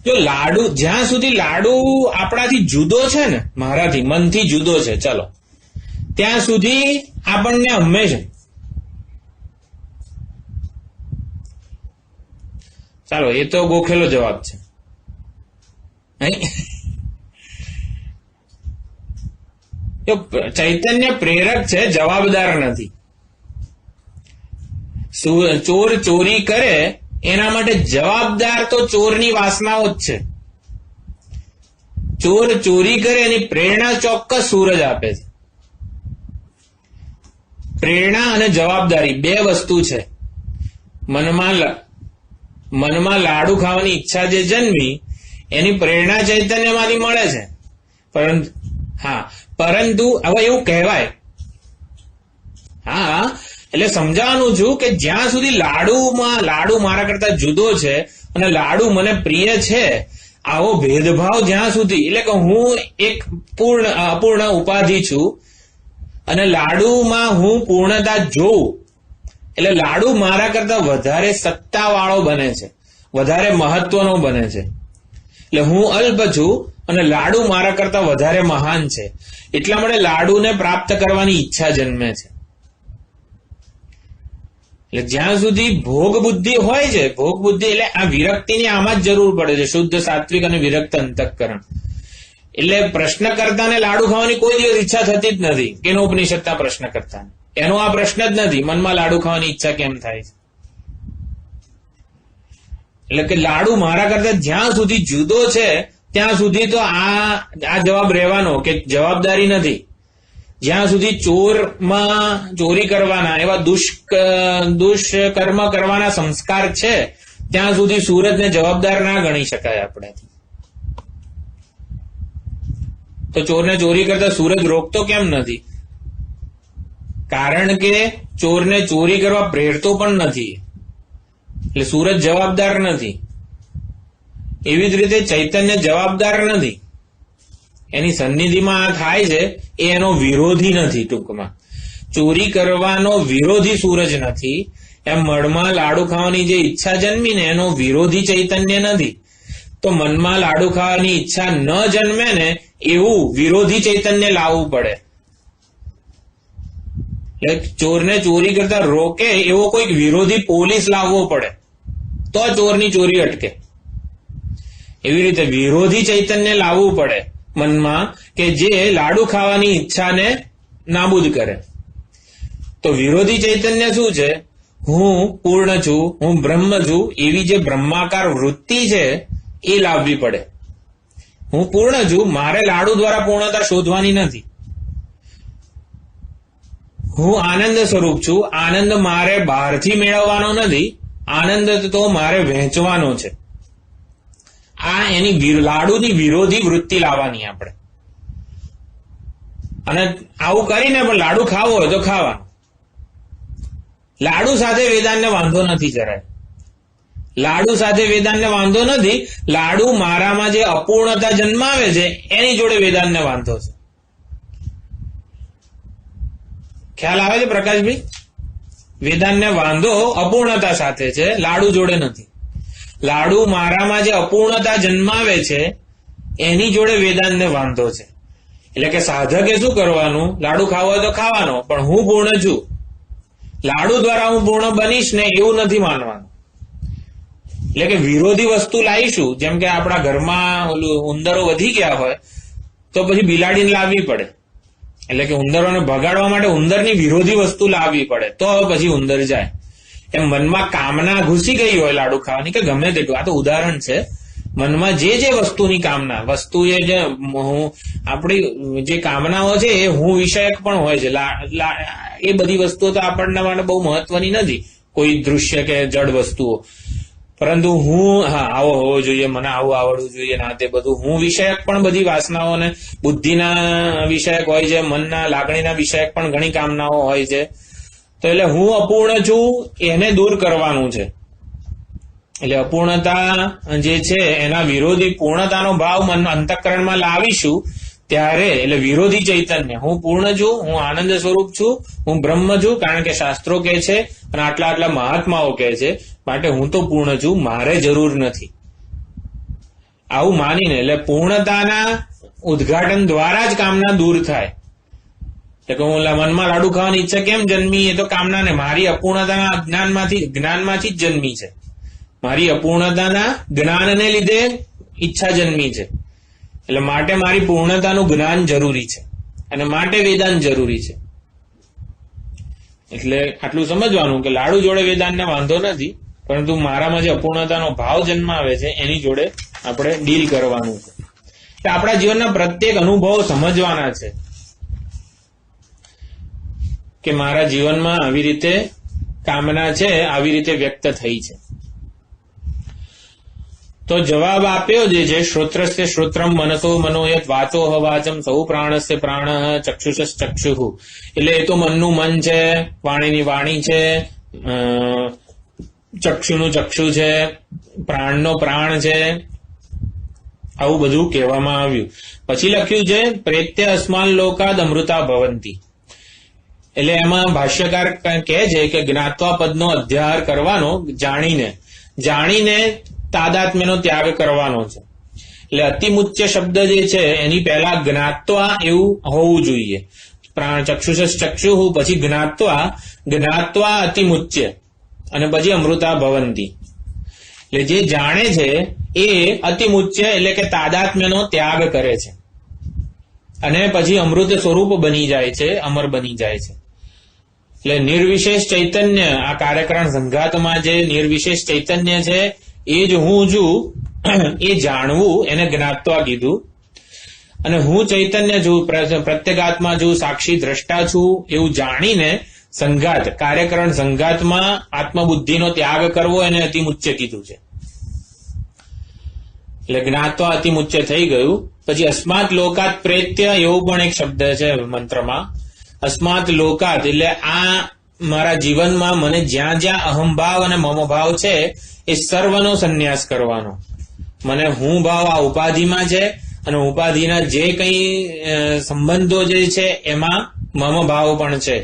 જો લાડુ, જ્યાં સુધી લાડુ આપણાથી જુદો છે ને, મારાથી મનથી જુદો છે, ચલો, ત્યાં સુધી આપણને હંમેશા, ચાલો એ તો ગોખેલો જવાબ છે. ચૈતન્ય પ્રેરક છે, જવાબદાર નથી. ચોર ચોરી કરે એના માટે જવાબદાર તો ચોરની વાસનાઓ જ છે. ચોર ચોરી કરે એની પ્રેરણા ચોક્કસ સૂરજ આપે છે. પ્રેરણા અને જવાબદારી બે વસ્તુ છે. મનમાં લાડુ ખાવાની ઈચ્છા જે જન્મી એની પ્રેરણા ચૈતન્યમાંથી મળે છે. પરંતુ હવે એવું કહેવાય, હા, એટલે સમજાવવાનું છું કે જ્યાં સુધી લાડુ મારા કરતા જુદો છે અને લાડુ મને પ્રિય છે, આવો ભેદભાવ જ્યાં સુધી, એટલે કે હું એક અપૂર્ણ ઉપાધિ છું અને લાડુમાં હું પૂર્ણતા જોઉં, એટલે લાડુ મારા કરતા વધારે સત્તાવાળો બને છે, વધારે મહત્વનો બને છે. એટલે હું અલ્પ છું અને લાડુ મારા કરતા વધારે મહાન છે. એટલા માટે લાડુને પ્રાપ્ત કરવાની ઈચ્છા જન્મે છે. એટલે જ્યાં સુધી ભોગ બુદ્ધિ હોય છે, ભોગ બુદ્ધિ એટલે આ વિરક્તિની આમાં જ જરૂર પડે છે, શુદ્ધ સાત્વિક અને વિરક્ત અંતઃકરણ. એટલે પ્રશ્નકર્તાને લાડુ ખાવાની કોઈ દિવસ ઈચ્છા થતી જ નથી. કેનોપનિષદના પ્રશ્નકર્તાને એનો આ પ્રશ્ન જ નથી, મનમાં લાડુ ખાવાની ઈચ્છા કેમ થાય છે. એટલે કે લાડુ મારા કરતા જ્યાં સુધી જુદો છે ત્યાં સુધી તો આ જવાબ રહેવાનો કે જવાબદારી નથી. જ્યાં સુધી ચોરી કરવાના એવા દુષ્કર્મ કરવાના સંસ્કાર છે ત્યાં સુધી સૂરજને જવાબદાર ના ગણી શકાય આપણાથી. તો ચોરને ચોરી કરતા સૂરજ રોકતો કેમ નથી? કારણ કે ચોરને ચોરી કરવા પ્રેરતો પણ નથી, એટલે સૂરજ જવાબદાર નથી. એવી જ રીતે ચૈતન્ય જવાબદાર નથી. એની સન્નિધિમાં આ થાય છે એ એનો વિરોધી નથી. ટૂંકમાં ચોરી કરવાનો વિરોધી સૂરજ નથી. એમ મળમાં લાડુ ખાવાની જે ઈચ્છા જન્મી ને એનો વિરોધી ચૈતન્ય નથી. તો મનમાં લાડુ ખાવાની ઈચ્છા ન જન્મે ને એવું વિરોધી ચૈતન્ય લાવવું પડે. એટલે ચોરને ચોરી કરતા રોકે એવો કોઈક વિરોધી પોલીસ લાવવો પડે તો ચોરની ચોરી અટકે. એવી રીતે વિરોધી ચૈતન્ય લાવવું પડે મનમાં કે જે લાડુ ખાવાની ઈચ્છાને નાબૂદ કરે. તો વિરોધી ચૈતન્ય શું છે? હું પૂર્ણ છું, હું બ્રહ્મ છું, એવી જે બ્રહ્માકાર વૃત્તિ છે એ લાવવી પડે. હું પૂર્ણ છું, મારે લાડુ દ્વારા પૂર્ણતા શોધવાની નથી. હું આનંદ સ્વરૂપ છું, આનંદ મારે બહારથી મેળવવાનો નથી, આનંદ તો મારે વહેંચવાનો છે. આ એની લાડુની વિરોધી વૃત્તિ લાવવાની આપણે. અને આવું કરીને પણ લાડુ ખાવો હોય તો ખાવાનું. લાડુ સાથે વેદાંતને વાંધો નથી જરાય. લાડુ સાથે વેદાંતને વાંધો નથી. લાડુ મારામાં જે અપૂર્ણતા જન્માવે છે એની જોડે વેદાંતને વાંધો છે. ખ્યાલ આવે છે પ્રકાશભાઈ? વેદાંતને વાંધો અપૂર્ણતા સાથે છે, લાડુ જોડે નથી. લાડુ મારામાં જે અપૂર્ણતા જન્માવે છે એની જોડે વેદાંતને વાંધો છે. એટલે કે સાધકે શું કરવાનું? લાડુ ખાવો હોય તો ખાવાનો, પણ હું પૂર્ણ છું, લાડુ દ્વારા હું પૂર્ણ બનીશ ને એવું નથી માનવાનું. એટલે કે વિરોધી વસ્તુ લાવીશું, જેમ કે આપણા ઘરમાં ઉંદરો વધી ગયા હોય તો પછી બિલાડીને લાવવી પડે, એટલે કે ઉંદરોને ભગાડવા માટે ઉંદરની વિરોધી વસ્તુ લાવવી પડે તો પછી ઉંદર જાય. એમ મનમાં કામના ઘૂસી ગઈ હોય લાડુ ખાવાની કે ગમે તેટલું, આ તો ઉદાહરણ છે. મનમાં જે વસ્તુની કામના, વસ્તુ એ જે આપણી જે કામનાઓ છે એ હું વિષયક પણ હોય છે. એ બધી વસ્તુઓ તો આપણને માટે બહુ મહત્વની નથી, કોઈ દૃશ્ય કે જડ વસ્તુઓ, પરંતુ હું આવો હોવો જોઈએ, મને આવું આવડવું જોઈએ, ના તે બધું હું વિષયક પણ બધી વાસનાઓને બુદ્ધિના વિષયક હોય છે, મનના લાગણીના વિષયક પણ ઘણી કામનાઓ હોય છે. તો એટલે હું અપૂર્ણ છું એને દૂર કરવાનું છે. એટલે અપૂર્ણતા જે છે એના વિરોધી પૂર્ણતાનો ભાવ મન અંતઃકરણમાં લાવીશું ત્યારે, એટલે વિરોધી ચૈતન્ય, હું પૂર્ણ છું, હું આનંદ સ્વરૂપ છું, હું બ્રહ્મ છું, કારણ કે શાસ્ત્રો કહે છે અને આટલા મહાત્માઓ કહે છે, માટે હું તો પૂર્ણ છું, મારે જરૂર નથી. આવું માનીને, એટલે પૂર્ણતાના ઉદ્ઘાટન દ્વારા જ કામના દૂર થાય. એટલે હું મનમાં લાડુ ખાવાની ઈચ્છા કેમ જન્મી? એ તો કામના ને મારી અપૂર્ણતાના જ્ઞાનમાંથી જ જન્મી છે. મારી અપૂર્ણતાના જ્ઞાનને લીધે ઈચ્છા જન્મી છે. એટલે માટે મારી પૂર્ણતાનું જ્ઞાન જરૂરી છે અને માટે વેદાંત જરૂરી છે. એટલે આટલું સમજવાનું કે લાડુ જોડે વેદાંતને વાંધો નથી, પરંતુ મારામાં જે અપૂર્ણતાનો ભાવ જન્માવે છે એની જોડે આપણે ડીલ કરવાનું છે. એટલે આપણા જીવનના પ્રત્યેક અનુભવો સમજવાના છે કે મારા જીવનમાં આવી રીતે કામના છે, આવી રીતે વ્યક્ત થઈ છે. તો જવાબ આપ્યો જે છે, શ્રોત્રસ્ય શ્રોત્રમ મનસો મનોયત વાચો વાચમ સૌ પ્રાણસ્ય પ્રાણ ચક્ષુષ ચક્ષુ. એટલે એ તો મનનું મન છે, વાણીની વાણી છે, ચક્ષુનું ચક્ષુ છે, પ્રાણનો પ્રાણ છે, આવું બધું કહેવામાં આવ્યું. પછી લખ્યું છે પ્રેત્ય અસ્માન લોકાદ અમૃતા ભવંતી. એટલે એમાં ભાષ્યકાર કહે છે કે જ્ઞાત્વા પદનો અધ્યાહાર કરવાનો, જાણીને તાદાત્મ્યનો ત્યાગ કરવાનો છે. એટલે અતિમુચ્ય શબ્દ જે છે એની પહેલા જ્ઞાત્વા એવું હોવું જોઈએ. પ્રાણ ચક્ષુષ ચક્ષુ, પછી જ્ઞાત્વા અતિમુચ્ય, અને પછી અમૃતા ભવંતી. એટલે જે જાણે છે એ અતિમુચ્ય એટલે કે તાદાત્મ્યનો ત્યાગ કરે છે અને પછી અમૃત સ્વરૂપ બની જાય છે, અમર બની જાય છે. એટલે નિર્વિશેષ ચૈતન્ય, આ કાર્યકરણ સંઘાતમાં જે નિર્વિશેષ ચૈતન્ય છે એ જ હું છું એ જાણવું, એને જ્ઞાત્વા કીધું. અને હું ચૈતન્ય છું, પ્રત્યેગાત્મા છું, સાક્ષી દ્રષ્ટા છું એવું જાણીને સંઘાત, કાર્યકરણ સંઘાતમાં આત્મબુદ્ધિનો ત્યાગ કરવો એને અતિમુચ્ય કીધું છે. એટલે જ્ઞાત્વા અતિમુચ્ય થઈ ગયું. પછી અસ્માત લોકાત પ્રેત્ય એવું પણ એક શબ્દ છે મંત્રમાં. અસ્માત લોકાત એટલે આ મારા જીવનમાં મને જ્યાં જ્યાં અહમભાવ અને મમભાવ છે એ સર્વનો સંન્યાસ કરવાનો. મને હું ભાવ આ ઉપાધિમાં છે અને ઉપાધિના જે કંઈ સંબંધો જે છે એમાં મમ ભાવ પણ છે.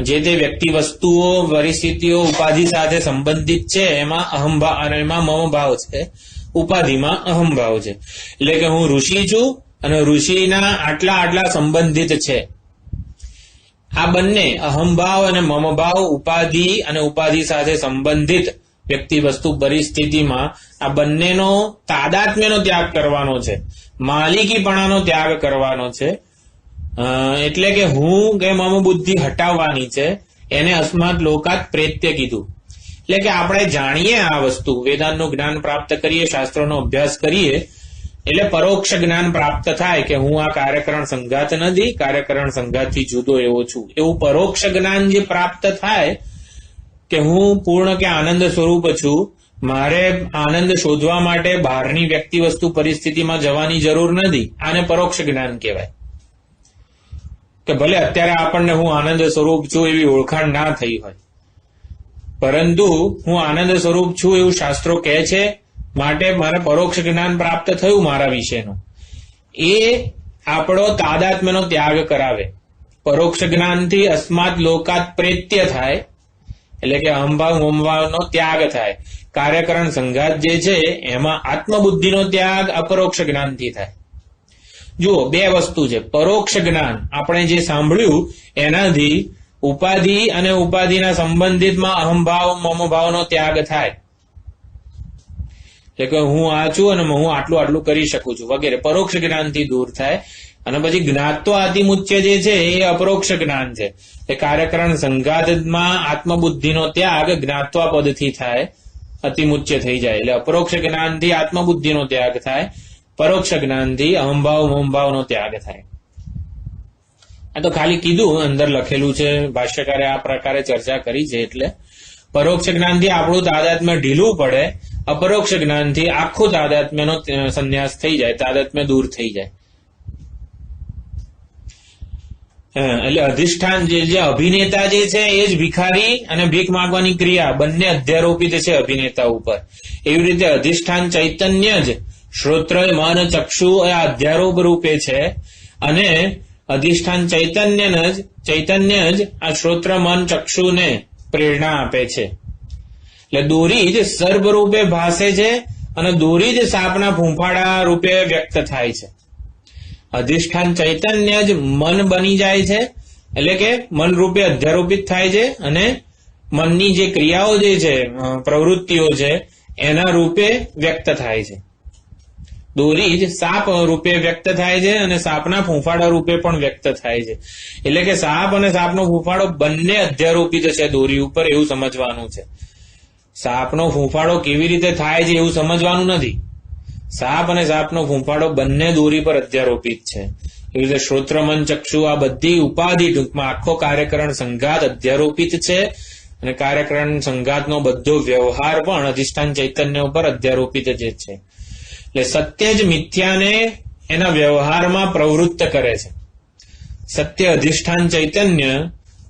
જે તે વ્યક્તિ, વસ્તુઓ, પરિસ્થિતિઓ ઉપાધિ સાથે સંબંધિત છે એમાં અહમભાવ અને એમાં મમ ભાવ છે, ઉપાધિમાં અહમભાવ છે. એટલે કે હું ઋષિ છું અને ઋષિના આટલા સંબંધિત છે. આ બંને અહમભાવ અને મમભાવ, ઉપાધિ અને ઉપાધિ સાથે સંબંધિત વ્યક્તિ, વસ્તુ, પરિસ્થિતિમાં આ બંનેનો તાદાત્મ્યનો ત્યાગ કરવાનો છે, માલિકીપણાનો ત્યાગ કરવાનો છે. એટલે કે હું કે મમ બુદ્ધિ હટાવવાની છે. એને અસ્માત લોકાત પ્રેત્ય કીધું. એટલે કે આપણે જાણીએ આ વસ્તુ, વેદાંતનું જ્ઞાન પ્રાપ્ત કરીએ, શાસ્ત્રોનો અભ્યાસ કરીએ એટલે પરોક્ષ જ્ઞાન પ્રાપ્ત થાય કે હું આ કાર્યકરણ સંઘાત નથી, કાર્યકરણ સંઘાતથી જુદો એવો છું. એવું પરોક્ષ જ્ઞાન જે પ્રાપ્ત થાય કે હું પૂર્ણ કે આનંદ સ્વરૂપ છું, મારે આનંદ શોધવા માટે બહારની વ્યક્તિ, વસ્તુ, પરિસ્થિતિમાં જવાની જરૂર નથી. આને પરોક્ષ જ્ઞાન કહેવાય. કે ભલે અત્યારે આપણને હું આનંદ સ્વરૂપ છું એવી ઓળખાણ ના થઈ હોય, પરંતુ હું આનંદ સ્વરૂપ છું એવું શાસ્ત્રો કહે છે, માટે મારે પરોક્ષ જ્ઞાન પ્રાપ્ત થયું મારા વિશેનું. એ આપણો તાદાત્મ્યનો ત્યાગ કરાવે. પરોક્ષ જ્ઞાનથી અસ્માત લોકાત પ્રેત્ય થાય, એટલે કે અહંભાવ મમભાવનો ત્યાગ થાય. કાર્યકરણ સંઘાત જે છે એમાં આત્મબુદ્ધિનો ત્યાગ અપરોક્ષ જ્ઞાનથી થાય. જુઓ, બે વસ્તુ છે. પરોક્ષ જ્ઞાન આપણે જે સાંભળ્યું એનાથી ઉપાધિ અને ઉપાધિના સંબંધિતમાં અહંભાવ મમભાવનો ત્યાગ થાય. એટલે કે હું આ છું અને હું આટલું આટલું કરી શકું છું વગેરે પરોક્ષ જ્ઞાનથી દૂર થાય. અને પછી જ્ઞાત્વ આતિમુચ્ય જે છે એ અપરોક્ષ જ્ઞાન છે. એ કાર્યકરણ સંઘાતમાં આત્મબુદ્ધિનો ત્યાગ જ્ઞાત્વા પદથી થાય, અતિમુચ્ય થઈ જાય. એટલે અપરોક્ષ જ્ઞાનથી આત્મબુદ્ધિનો ત્યાગ થાય, પરોક્ષ જ્ઞાનથી અહંભાવ મોહભાવનો ત્યાગ થાય. આ તો ખાલી કીધું, અંદર લખેલું છે, ભાષ્યકારે આ પ્રકારે ચર્ચા કરી છે. એટલે પરોક્ષ જ્ઞાનથી આપણું તાદાત્મ્ય ઢીલું પડે, અપરોક્ષ જ્ઞાનથી આખું તાદાત્મ્યનો સંન્યાસ થઈ જાય, તાદાત્મ્ય દૂર થઈ જાય. એટલે અધિષ્ઠાન જે અભિનેતા જે છે એ જ ભિખારી અને ભીખ માંગવાની ક્રિયા બંને અધ્યારોપિત છે અભિનેતા ઉપર. એવી રીતે અધિષ્ઠાન ચૈતન્ય જ શ્રોત્ર મન ચક્ષુ એ અધ્યારોપ રૂપે છે અને અધિષ્ઠાન ચૈતન્ય જ આ શ્રોત્ર મન ચક્ષુને પ્રેરણા આપે છે. એટલે દોરી જ સર્પ રૂપે ભાસે છે અને દોરી જ સાપના ફૂંફાડા રૂપે વ્યક્ત થાય છે. અધિષ્ઠાન ચૈતન્ય જ મન બની જાય છે, એટલે કે મન રૂપે અધ્યારોપિત થાય છે અને મનની જે ક્રિયાઓ જે છે, પ્રવૃત્તિઓ છે, એના રૂપે વ્યક્ત થાય છે. દોરી જ સાપ રૂપે વ્યક્ત થાય છે અને સાપના ફૂંફાડા રૂપે પણ વ્યક્ત થાય છે. એટલે કે સાપ અને સાપનો ફૂંફાડો બંને અધ્યારોપિત છે દોરી ઉપર, એવું સમજવાનું છે. સાપનો ફૂંફાડો કેવી રીતે થાય છે એવું સમજવાનું નથી. સાપ અને સાપનો ફૂંફાડો બંને દોરી પર અધ્યારોપિત છે. એવી રીતે શ્રોત્ર મન ચક્ષુ આ બધી ઉપાધિ, ટૂંકમાં આખો કાર્યકરણ સંઘાત અધ્યારોપિત છે અને કાર્યકરણ સંઘાતનો બધો વ્યવહાર પણ અધિષ્ઠાન ચૈતન્ય ઉપર અધ્યારોપિત જ છે. એટલે સત્ય જ મિથ્યાને એના વ્યવહારમાં પ્રવૃત્ત કરે છે. સત્ય અધિષ્ઠાન ચૈતન્ય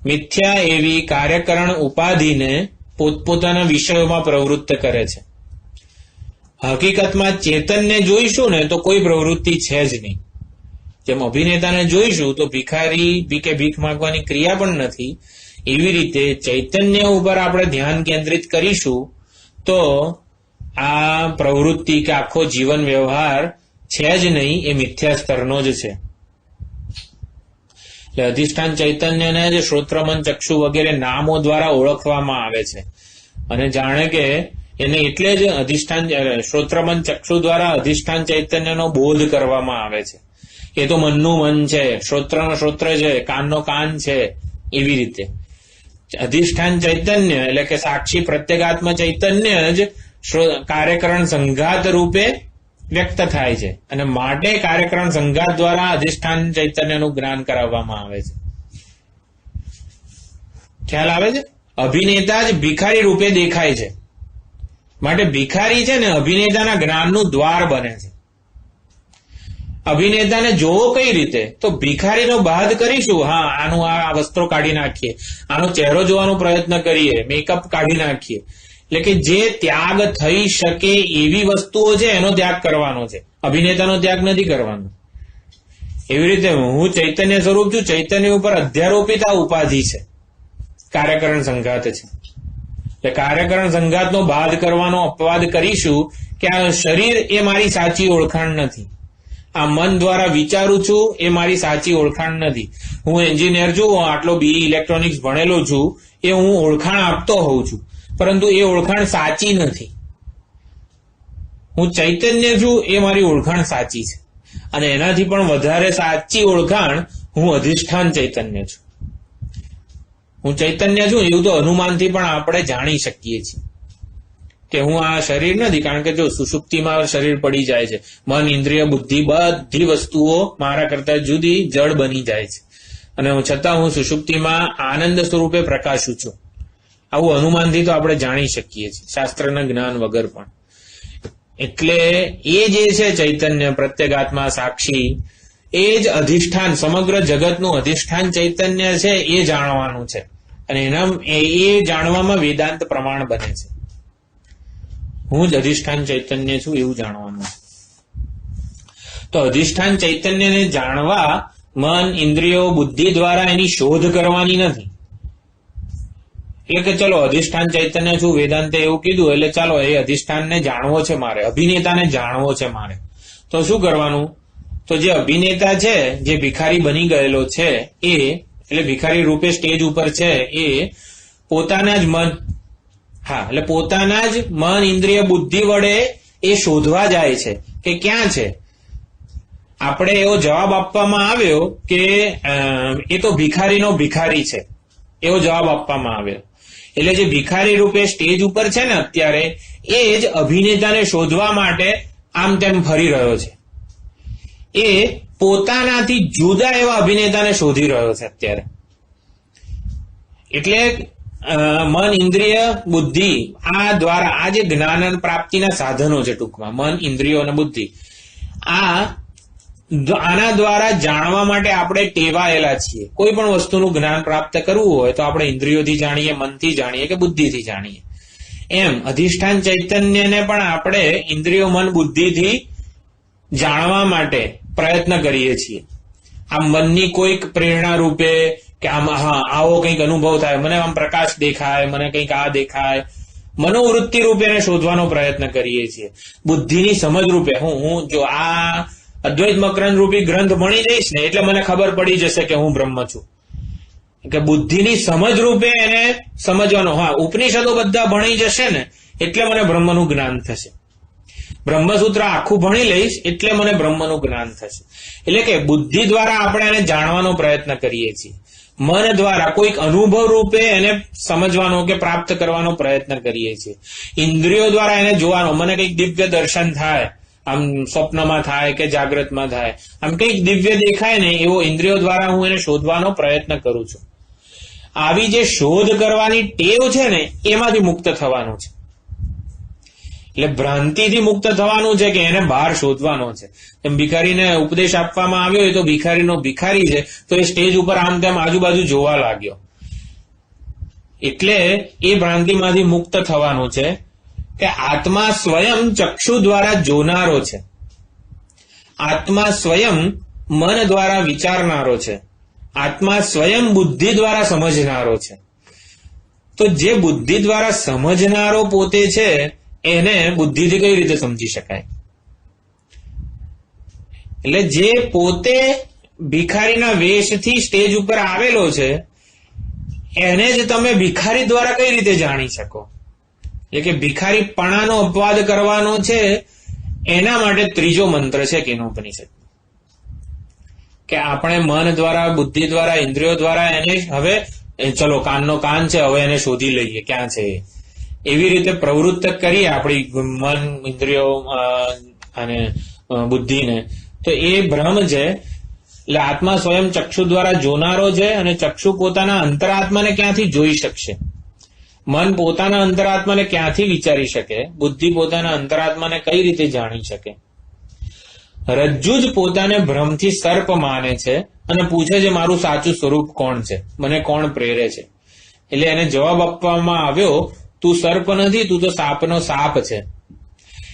મિથ્યા એવી કાર્યકરણ ઉપાધિને પોતપોતાના વિષયોમાં પ્રવૃત્ત કરે છે. હકીકતમાં ચેતનને જોઈશું ને તો કોઈ પ્રવૃત્તિ છે જ નહીં. જેમ અભિનેતાને જોઈશું તો ભિખારી કે ભીખ માંગવાની ક્રિયા પણ નથી. એવી રીતે ચૈતન્ય ઉપર આપણે ધ્યાન કેન્દ્રિત કરીશું તો આ પ્રવૃત્તિ કે આખો જીવન વ્યવહાર છે જ નહીં, એ મિથ્યા સ્તરનો જ છે. એટલે અધિષ્ઠાન ચૈતન્યને જ શ્રોત્ર મન ચક્ષુ વગેરે નામો દ્વારા ઓળખવામાં આવે છે અને જાણે કે એને એટલે જ અધિષ્ઠાન શ્રોત્ર મન ચક્ષુ દ્વારા અધિષ્ઠાન ચૈતન્યનો બોધ કરવામાં આવે છે. એ તો મનનું મન છે, શ્રોત્રનો શ્રોત્ર છે, કાનનો કાન છે. એવી રીતે અધિષ્ઠાન ચૈતન્ય એટલે કે સાક્ષી પ્રત્યેગાત્મ ચૈતન્ય જ કાર્યકરણ સંઘાત રૂપે વ્યક્ત થાય છે અને માટે કાર્યકરણ સંઘાત દ્વારા અધિષ્ઠાન ચૈતન્યનું જ્ઞાન કરાવવામાં આવે છે. ખ્યાલ આવે છે? અભિનેતા જ ભિખારી રૂપે દેખાય છે માટે ભિખારી છે ને અભિનેતાના જ્ઞાનનું દ્વાર બને છે. અભિનેતાને જોવો કઈ રીતે? તો ભિખારીનો બાદ કરીશું. હા, આનું આ વસ્ત્રો કાઢી નાખીએ, આનો ચહેરો જોવાનો પ્રયત્ન કરીએ, મેકઅપ કાઢી નાખીએ. એટલે કે જે ત્યાગ થઈ શકે એવી વસ્તુઓ છે એનો ત્યાગ કરવાનો છે, અભિનેતાનો ત્યાગ નથી કરવાનો. એવી રીતે હું ચૈતન્ય સ્વરૂપ છું, ચૈતન્ય ઉપર અધ્યારોપિત આ ઉપાધિ છે, કાર્યકરણ સંઘાત છે. એટલે કાર્યકરણ સંઘાતનો બાદ કરવાનો અપવાદ કરીશું કે આ શરીર એ મારી સાચી ઓળખાણ નથી, આ મન દ્વારા વિચારું છું એ મારી સાચી ઓળખાણ નથી. હું એન્જિનિયર છું, હું આટલો BE ઇલેક્ટ્રોનિક્સ ભણેલો છું, એ હું ઓળખાણ આપતો હોઉં છું, પરંતુ એ ઓળખાણ સાચી નથી. હું ચૈતન્ય છું એ મારી ઓળખાણ સાચી છે અને એનાથી પણ વધારે સાચી ઓળખાણ હું અધિષ્ઠાન ચૈતન્ય છું. હું ચૈતન્ય છું એવું તો અનુમાનથી પણ આપણે જાણી શકીએ છીએ કે હું આ શરીર નથી. કારણ કે જો સુષુપ્તિમાં શરીર પડી જાય છે, મન ઇન્દ્રિય બુદ્ધિ બધી વસ્તુઓ મારા કરતા જુદી જડ બની જાય છે અને છતાં હું સુષુપ્તિમાં આનંદ સ્વરૂપે પ્રકાશું છું. આવું અનુમાનથી તો આપણે જાણી શકીએ છીએ, શાસ્ત્રના જ્ઞાન વગર પણ. એટલે એ જે છે ચૈતન્ય પ્રત્યેગાત્મા સાક્ષી, એ જ અધિષ્ઠાન, સમગ્ર જગતનું અધિષ્ઠાન ચૈતન્ય છે એ જાણવાનું છે અને એ જાણવામાં વેદાંત પ્રમાણ બને છે. હું જ અધિષ્ઠાન ચૈતન્ય છું એવું જાણવાનું. તો અધિષ્ઠાન ચૈતન્યને જાણવા મન ઇન્દ્રિયો બુદ્ધિ દ્વારા એની શોધ કરવાની નથી. એટલે કે ચલો અધિષ્ઠાન ચૈતન્ય છું, વેદાંતે એવું કીધું એટલે ચાલો એ અધિષ્ઠાનને જાણવો છે મારે, અભિનેતાને જાણવો છે મારે. તો શું કરવાનું? તો જે અભિનેતા છે, જે ભિખારી બની ગયેલો છે એ, એટલે ભિખારી રૂપે સ્ટેજ ઉપર છે એ પોતાના જ મન, હા, એટલે પોતાના જ મન ઇન્દ્રિય બુદ્ધિ વડે એ શોધવા જાય છે કે ક્યાં છે. આપણે એવો જવાબ આપવામાં આવ્યો કે એ તો ભિખારીનો ભિખારી છે, એવો જવાબ આપવામાં આવ્યો. એટલે જે ભિખારી રૂપે સ્ટેજ ઉપર છે ને અત્યારે, એ જ અભિનેતાને શોધવા માટે આમ તેમ ફરી રહ્યો છે. એ પોતાનાથી જુદા એવા અભિનેતાને શોધી રહ્યો છે અત્યારે. એટલે મન, ઇન્દ્રિય, બુદ્ધિ, આ દ્વારા આ જે જ્ઞાન પ્રાપ્તિના સાધનો છે, ટૂંકમાં મન, ઇન્દ્રિયો અને બુદ્ધિ, આના દ્વારા જાણવા માટે આપણે ટેવાયેલા છીએ. કોઈ પણ વસ્તુનું જ્ઞાન પ્રાપ્ત કરવું હોય તો આપણે ઇન્દ્રિયોથી જાણીએ, મનથી જાણીએ કે બુદ્ધિથી જાણીએ. એમ અધિષ્ઠાન ચૈતન્યને પણ આપણે ઇન્દ્રિયો, મન, બુદ્ધિથી જાણવા માટે પ્રયત્ન કરીએ છીએ. આમ મનની કોઈક પ્રેરણા રૂપે કે આમ આવો કંઈક અનુભવ થાય, મને આમ પ્રકાશ દેખાય, મને કંઈક આ દેખાય, મનોવૃત્તિ રૂપે એને શોધવાનો પ્રયત્ન કરીએ છીએ. બુદ્ધિની સમજ રૂપે હું જો આ અદ્વૈત મકરંદ રૂપી ગ્રંથ ભણી જઈશ ને એટલે મને ખબર પડી જશે કે હું બ્રહ્મ છું. કે બુદ્ધિની સમજ રૂપે એને સમજવાનો. ઉપનિષદો બધા ભણી જશે ને એટલે મને બ્રહ્મનું જ્ઞાન થશે. બ્રહ્મસૂત્ર આખું ભણી લઈશ એટલે મને બ્રહ્મનું જ્ઞાન થશે. એટલે કે બુદ્ધિ દ્વારા આપણે એને જાણવાનો પ્રયત્ન કરીએ છીએ. મન દ્વારા કોઈક અનુભવ રૂપે એને સમજવાનો કે પ્રાપ્ત કરવાનો પ્રયત્ન કરીએ છીએ. ઇન્દ્રિયો દ્વારા એને જોવાનો. મને કંઈક દિવ્ય દર્શન થાય, આમ સ્વપ્નમાં થાય કે જાગ્રતમાં થાય, આમ કંઈક દિવ્ય દેખાય ને એવો ઇન્દ્રિયો દ્વારા હું એને શોધવાનો પ્રયત્ન કરું છું. આવી જે શોધ કરવાની ટેવ છે ને એમાંથી મુક્ત થવાનું છે. એટલે ભ્રાંતિથી મુક્ત થવાનું છે કે એને બહાર શોધવાનો છે. એમ ભિખારીને ઉપદેશ આપવામાં આવ્યો હોય તો ભિખારીનો ભિખારી છે તો એ સ્ટેજ ઉપર આમ તેમ આજુબાજુ જોવા લાગ્યો. એટલે એ ભ્રાંતિમાંથી મુક્ત થવાનું છે કે આત્મા સ્વયં ચક્ષુ દ્વારા જોનારો છે, આત્મા સ્વયં મન દ્વારા વિચારનારો છે, આત્મા સ્વયં બુદ્ધિ દ્વારા સમજનારો છે. તો જે બુદ્ધિ દ્વારા સમજનારો પોતે છે એને બુદ્ધિથી કઈ રીતે સમજી શકાય? એટલે જે પોતે ભિખારીના વેશથી સ્ટેજ ઉપર આવેલો છે એને જ તમે ભિખારી દ્વારા કઈ રીતે જાણી શકો? એટલે કે ભિખારીપણાનો અપવાદ કરવાનો છે એના માટે ત્રીજો મંત્ર છે કેનોપનિષદ. કે આપણે મન દ્વારા, બુદ્ધિ દ્વારા, ઇન્દ્રિયો દ્વારા એને હવે ચલો કાનનો કાન છે હવે એને શોધી લઈએ ક્યાં છે. એવી રીતે પ્રવૃત્ત કરીએ આપણી મન, ઇન્દ્રિયો અને બુદ્ધિને, તો એ ભ્રમ છે. એટલે આત્મા સ્વયં ચક્ષુ દ્વારા જોનારો છે અને ચક્ષુ પોતાના અંતરાત્માને ક્યાંથી જોઈ શકશે? મન પોતાના અંતરાત્માને ક્યાંથી વિચારી શકે? બુદ્ધિ પોતાના અંતરાત્માને કઈ રીતે જાણી શકે? રજ્જુ જ પોતાને ભ્રમથી સર્પ માને છે અને પૂછે છે મારું સાચું સ્વરૂપ કોણ છે, મને કોણ પ્રેરે છે? એટલે એને જવાબ આપવામાં આવ્યો તું સર્પ નથી, તું તો સાપનો સાપ છે.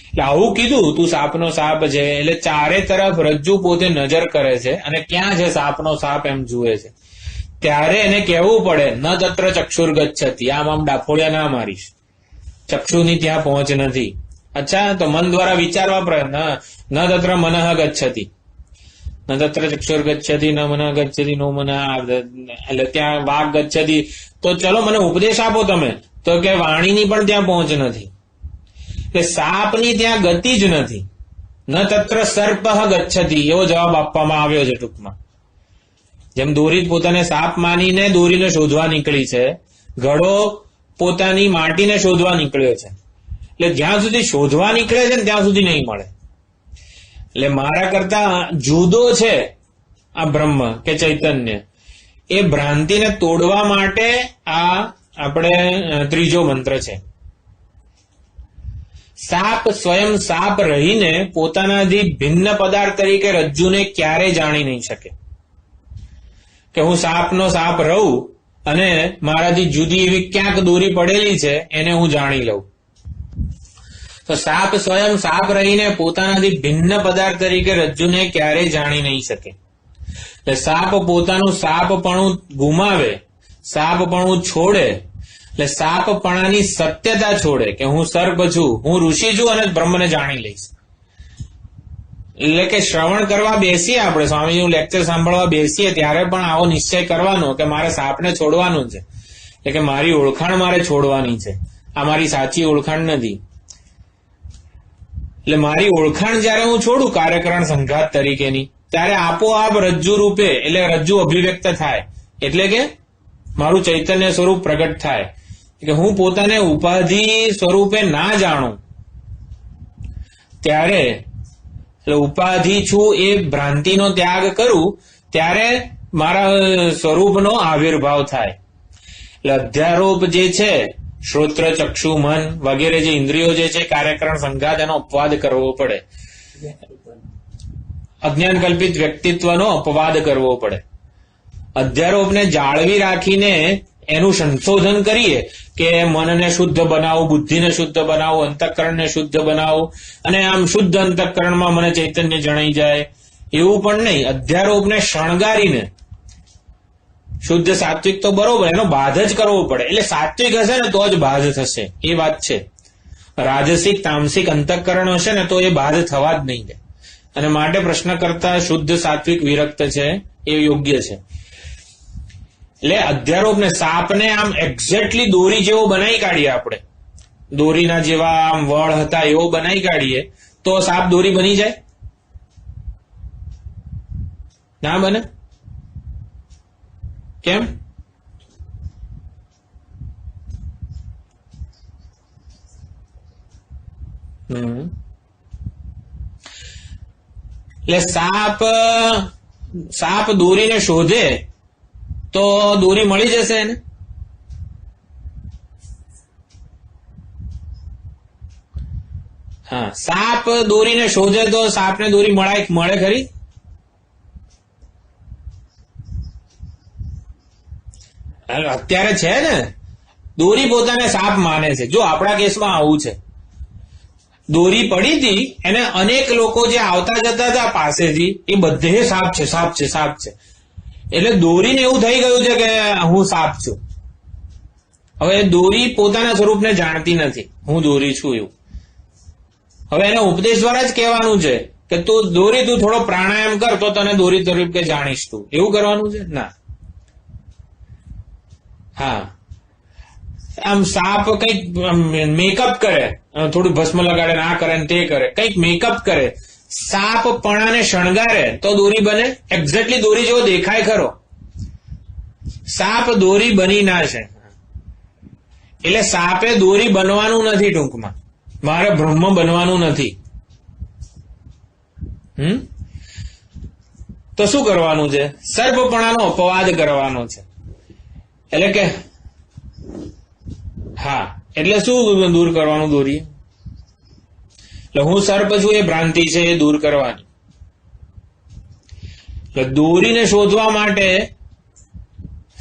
એટલે આવું કીધું, તું સાપનો સાપ છે. એટલે ચારે તરફ રજ્જુ પોતે નજર કરે છે અને ક્યાં છે સાપનો સાપ એમ જુએ છે. ત્યારે એને કહેવું પડે ન તત્ર ચક્ષુર ગચ્છતિ, આમ ડાફોડિયા ના મારીશ, ચક્ષુની ત્યાં પહોંચ નથી. અચ્છા, તો મન દ્વારા વિચારવા પ્રયત્ન, ન તત્ર મનઃ ગચ્છતિ, ન તત્ર ચક્ષુર ગચ્છતિ, ન મનઃ ગચ્છતિ, નો મનઃ, એટલે ત્યાં વાગ ગચ્છતિ. તો ચલો મને ઉપદેશ આપો તમે, તો કે વાણીની પણ ત્યાં પહોંચ નથી, કે સાપની ત્યાં ગતિ જ નથી. ન તત્ર સર્પ ગચ્છતિ એવો જવાબ આપવામાં આવ્યો છે. ટૂંકમાં જેમ દોરી પોતાને સાપ માનીને દોરીને શોધવા નીકળી છે, ઘડો પોતાની માટીને શોધવા નીકળ્યો છે. એટલે જ્યાં સુધી શોધવા નીકળે છે ને ત્યાં સુધી નહીં મળે. એટલે મારા કરતા જુદો છે આ બ્રહ્મ કે ચૈતન્ય, એ ભ્રાંતિને તોડવા માટે આ આપણે ત્રીજો મંત્ર છે. સાપ સ્વયં સાપ રહીને પોતાનાથી ભિન્ન પદાર્થ તરીકે રજ્જુને ક્યારે જાણી નહીં શકે. કે હું સાપનો સાપ રહું અને મારાથી જુદી એવી ક્યાંક દોરી પડેલી છે એને હું જાણી લઉં. તો સાપ સ્વયં સાપ રહીને પોતાનાથી ભિન્ન પદાર્થ તરીકે રજ્જુને ક્યારેય જાણી નહીં શકે. એટલે સાપ પોતાનું સાપપણું ગુમાવે, સાપપણું છોડે, એટલે સાપપણાની સત્યતા છોડે કે હું સર્પ છું, હું ઋષિ છું અને બ્રહ્મને જાણી લઈશ. એટલે કે શ્રવણ કરવા બેસીએ આપણે, સ્વામીજીનું લેક્ચર સાંભળવા બેસીએ ત્યારે પણ આવો નિશ્ચય કરવાનો કે મારે સાપને છોડવાનું છે. એટલે કે મારી ઓળખાણ મારે છોડવાની છે, આ મારી સાચી ઓળખાણ નથી. એટલે મારી ઓળખાણ જયારે હું છોડું કાર્યકરણ સંઘાત તરીકેની, ત્યારે આપોઆપ રજ્જુ રૂપે એટલે રજ્જુ અભિવ્યક્ત થાય, એટલે કે મારું ચૈતન્ય સ્વરૂપ પ્રગટ થાય કે હું પોતાને ઉપાધિ સ્વરૂપે ના જાણું ત્યારે, એટલે ઉપાધિ છું એ ભ્રાંતિનો ત્યાગ કરું ત્યારે મારા સ્વરૂપનો આવિર્ભાવ થાય. એટલે અધ્યારોપ જે છે, શ્રોત્ર ચક્ષુ મન વગેરે જે ઇન્દ્રિયો જે છે, કાર્યકરણ સંઘાત, એનો અપવાદ કરવો પડે. અજ્ઞાન કલ્પિત વ્યક્તિત્વનો અપવાદ કરવો પડે. અધ્યારોપને જાળવી રાખીને એનું સંશોધન કરીએ કે મનને શુદ્ધ બનાવું, બુદ્ધિને શુદ્ધ બનાવું, અંતઃકરણને શુદ્ધ બનાવું અને આમ શુદ્ધ અંતઃકરણમાં મને ચૈતન્ય જણાઈ જાય, એવું પણ નહીં. અધ્યારોપને શણગારીને શુદ્ધ સાત્વિક તો બરોબર, એનો બાધ જ કરવો પડે. એટલે સાત્વિક હશે ને તો જ બાધ થશે, એ વાત છે. રાજસિક તામસિક અંતઃકરણ હશે ને તો એ બાધ થવા જ નહીં દે. અને માટે પ્રશ્ન કરતા શુદ્ધ સાત્વિક વિરક્ત છે એ યોગ્ય છે. એટલે અધ્યારોપને, સાપને આમ એક્ઝેક્ટલી દોરી જેવો બનાવી કાઢીએ આપણે, દોરીના જેવા આમ વળ હતા એવો બનાવી કાઢીએ તો સાપ દોરી બની જાય? ના બને. કેમ? એટલે સાપ દોરીને શોધે તો દોરી મળી જશે એને? હા, સાપ દોરીને શોધે તો સાપને દોરી મળે ખરી? અત્યારે છે ને, દોરી પોતાને સાપ માને છે. જો આપણા કેસમાં આવું છે, દોરી પડી હતી, એને અનેક લોકો જે આવતા જતા હતા પાસેથી એ બધે સાપ છે, સાપ છે, સાપ છે. એટલે દોરીને એવું થઈ ગયું છે કે હું સાપ છું. હવે દોરી પોતાના સ્વરૂપને જાણતી નથી, હું દોરી છું એવું. હવે એને ઉપદેશ દ્વારા જ કહેવાનું છે કે તું થોડો પ્રાણાયામ કર તો તને દોરી તરીકે જાણીશ તું, એવું કરવાનું છે? ના. હા, આમ સાપ કઈક મેકઅપ કરે, થોડું ભસ્મ લગાડે, આ કરે ને તે કરે, કઈક મેકઅપ કરે, સાપ પણાને શણગારે તો દોરી બને? એક્ઝેક્ટલી દોરી જેવો દેખાય ખરો, સાપ દોરી બની ના છે. એટલે સાપે દોરી બનવાનું નથી, ટૂંકમાં મારે બ્રહ્મ બનવાનું નથી. તો શું કરવાનું છે? સર્પપણાનો અપવાદ કરવાનો છે. એટલે કે હા, એટલે શું દૂર કરવાનું દોરી? એટલે હું સર્પ છું એ ભ્રાંતિ છે એ દૂર કરવાની. એટલે દોરીને શોધવા માટે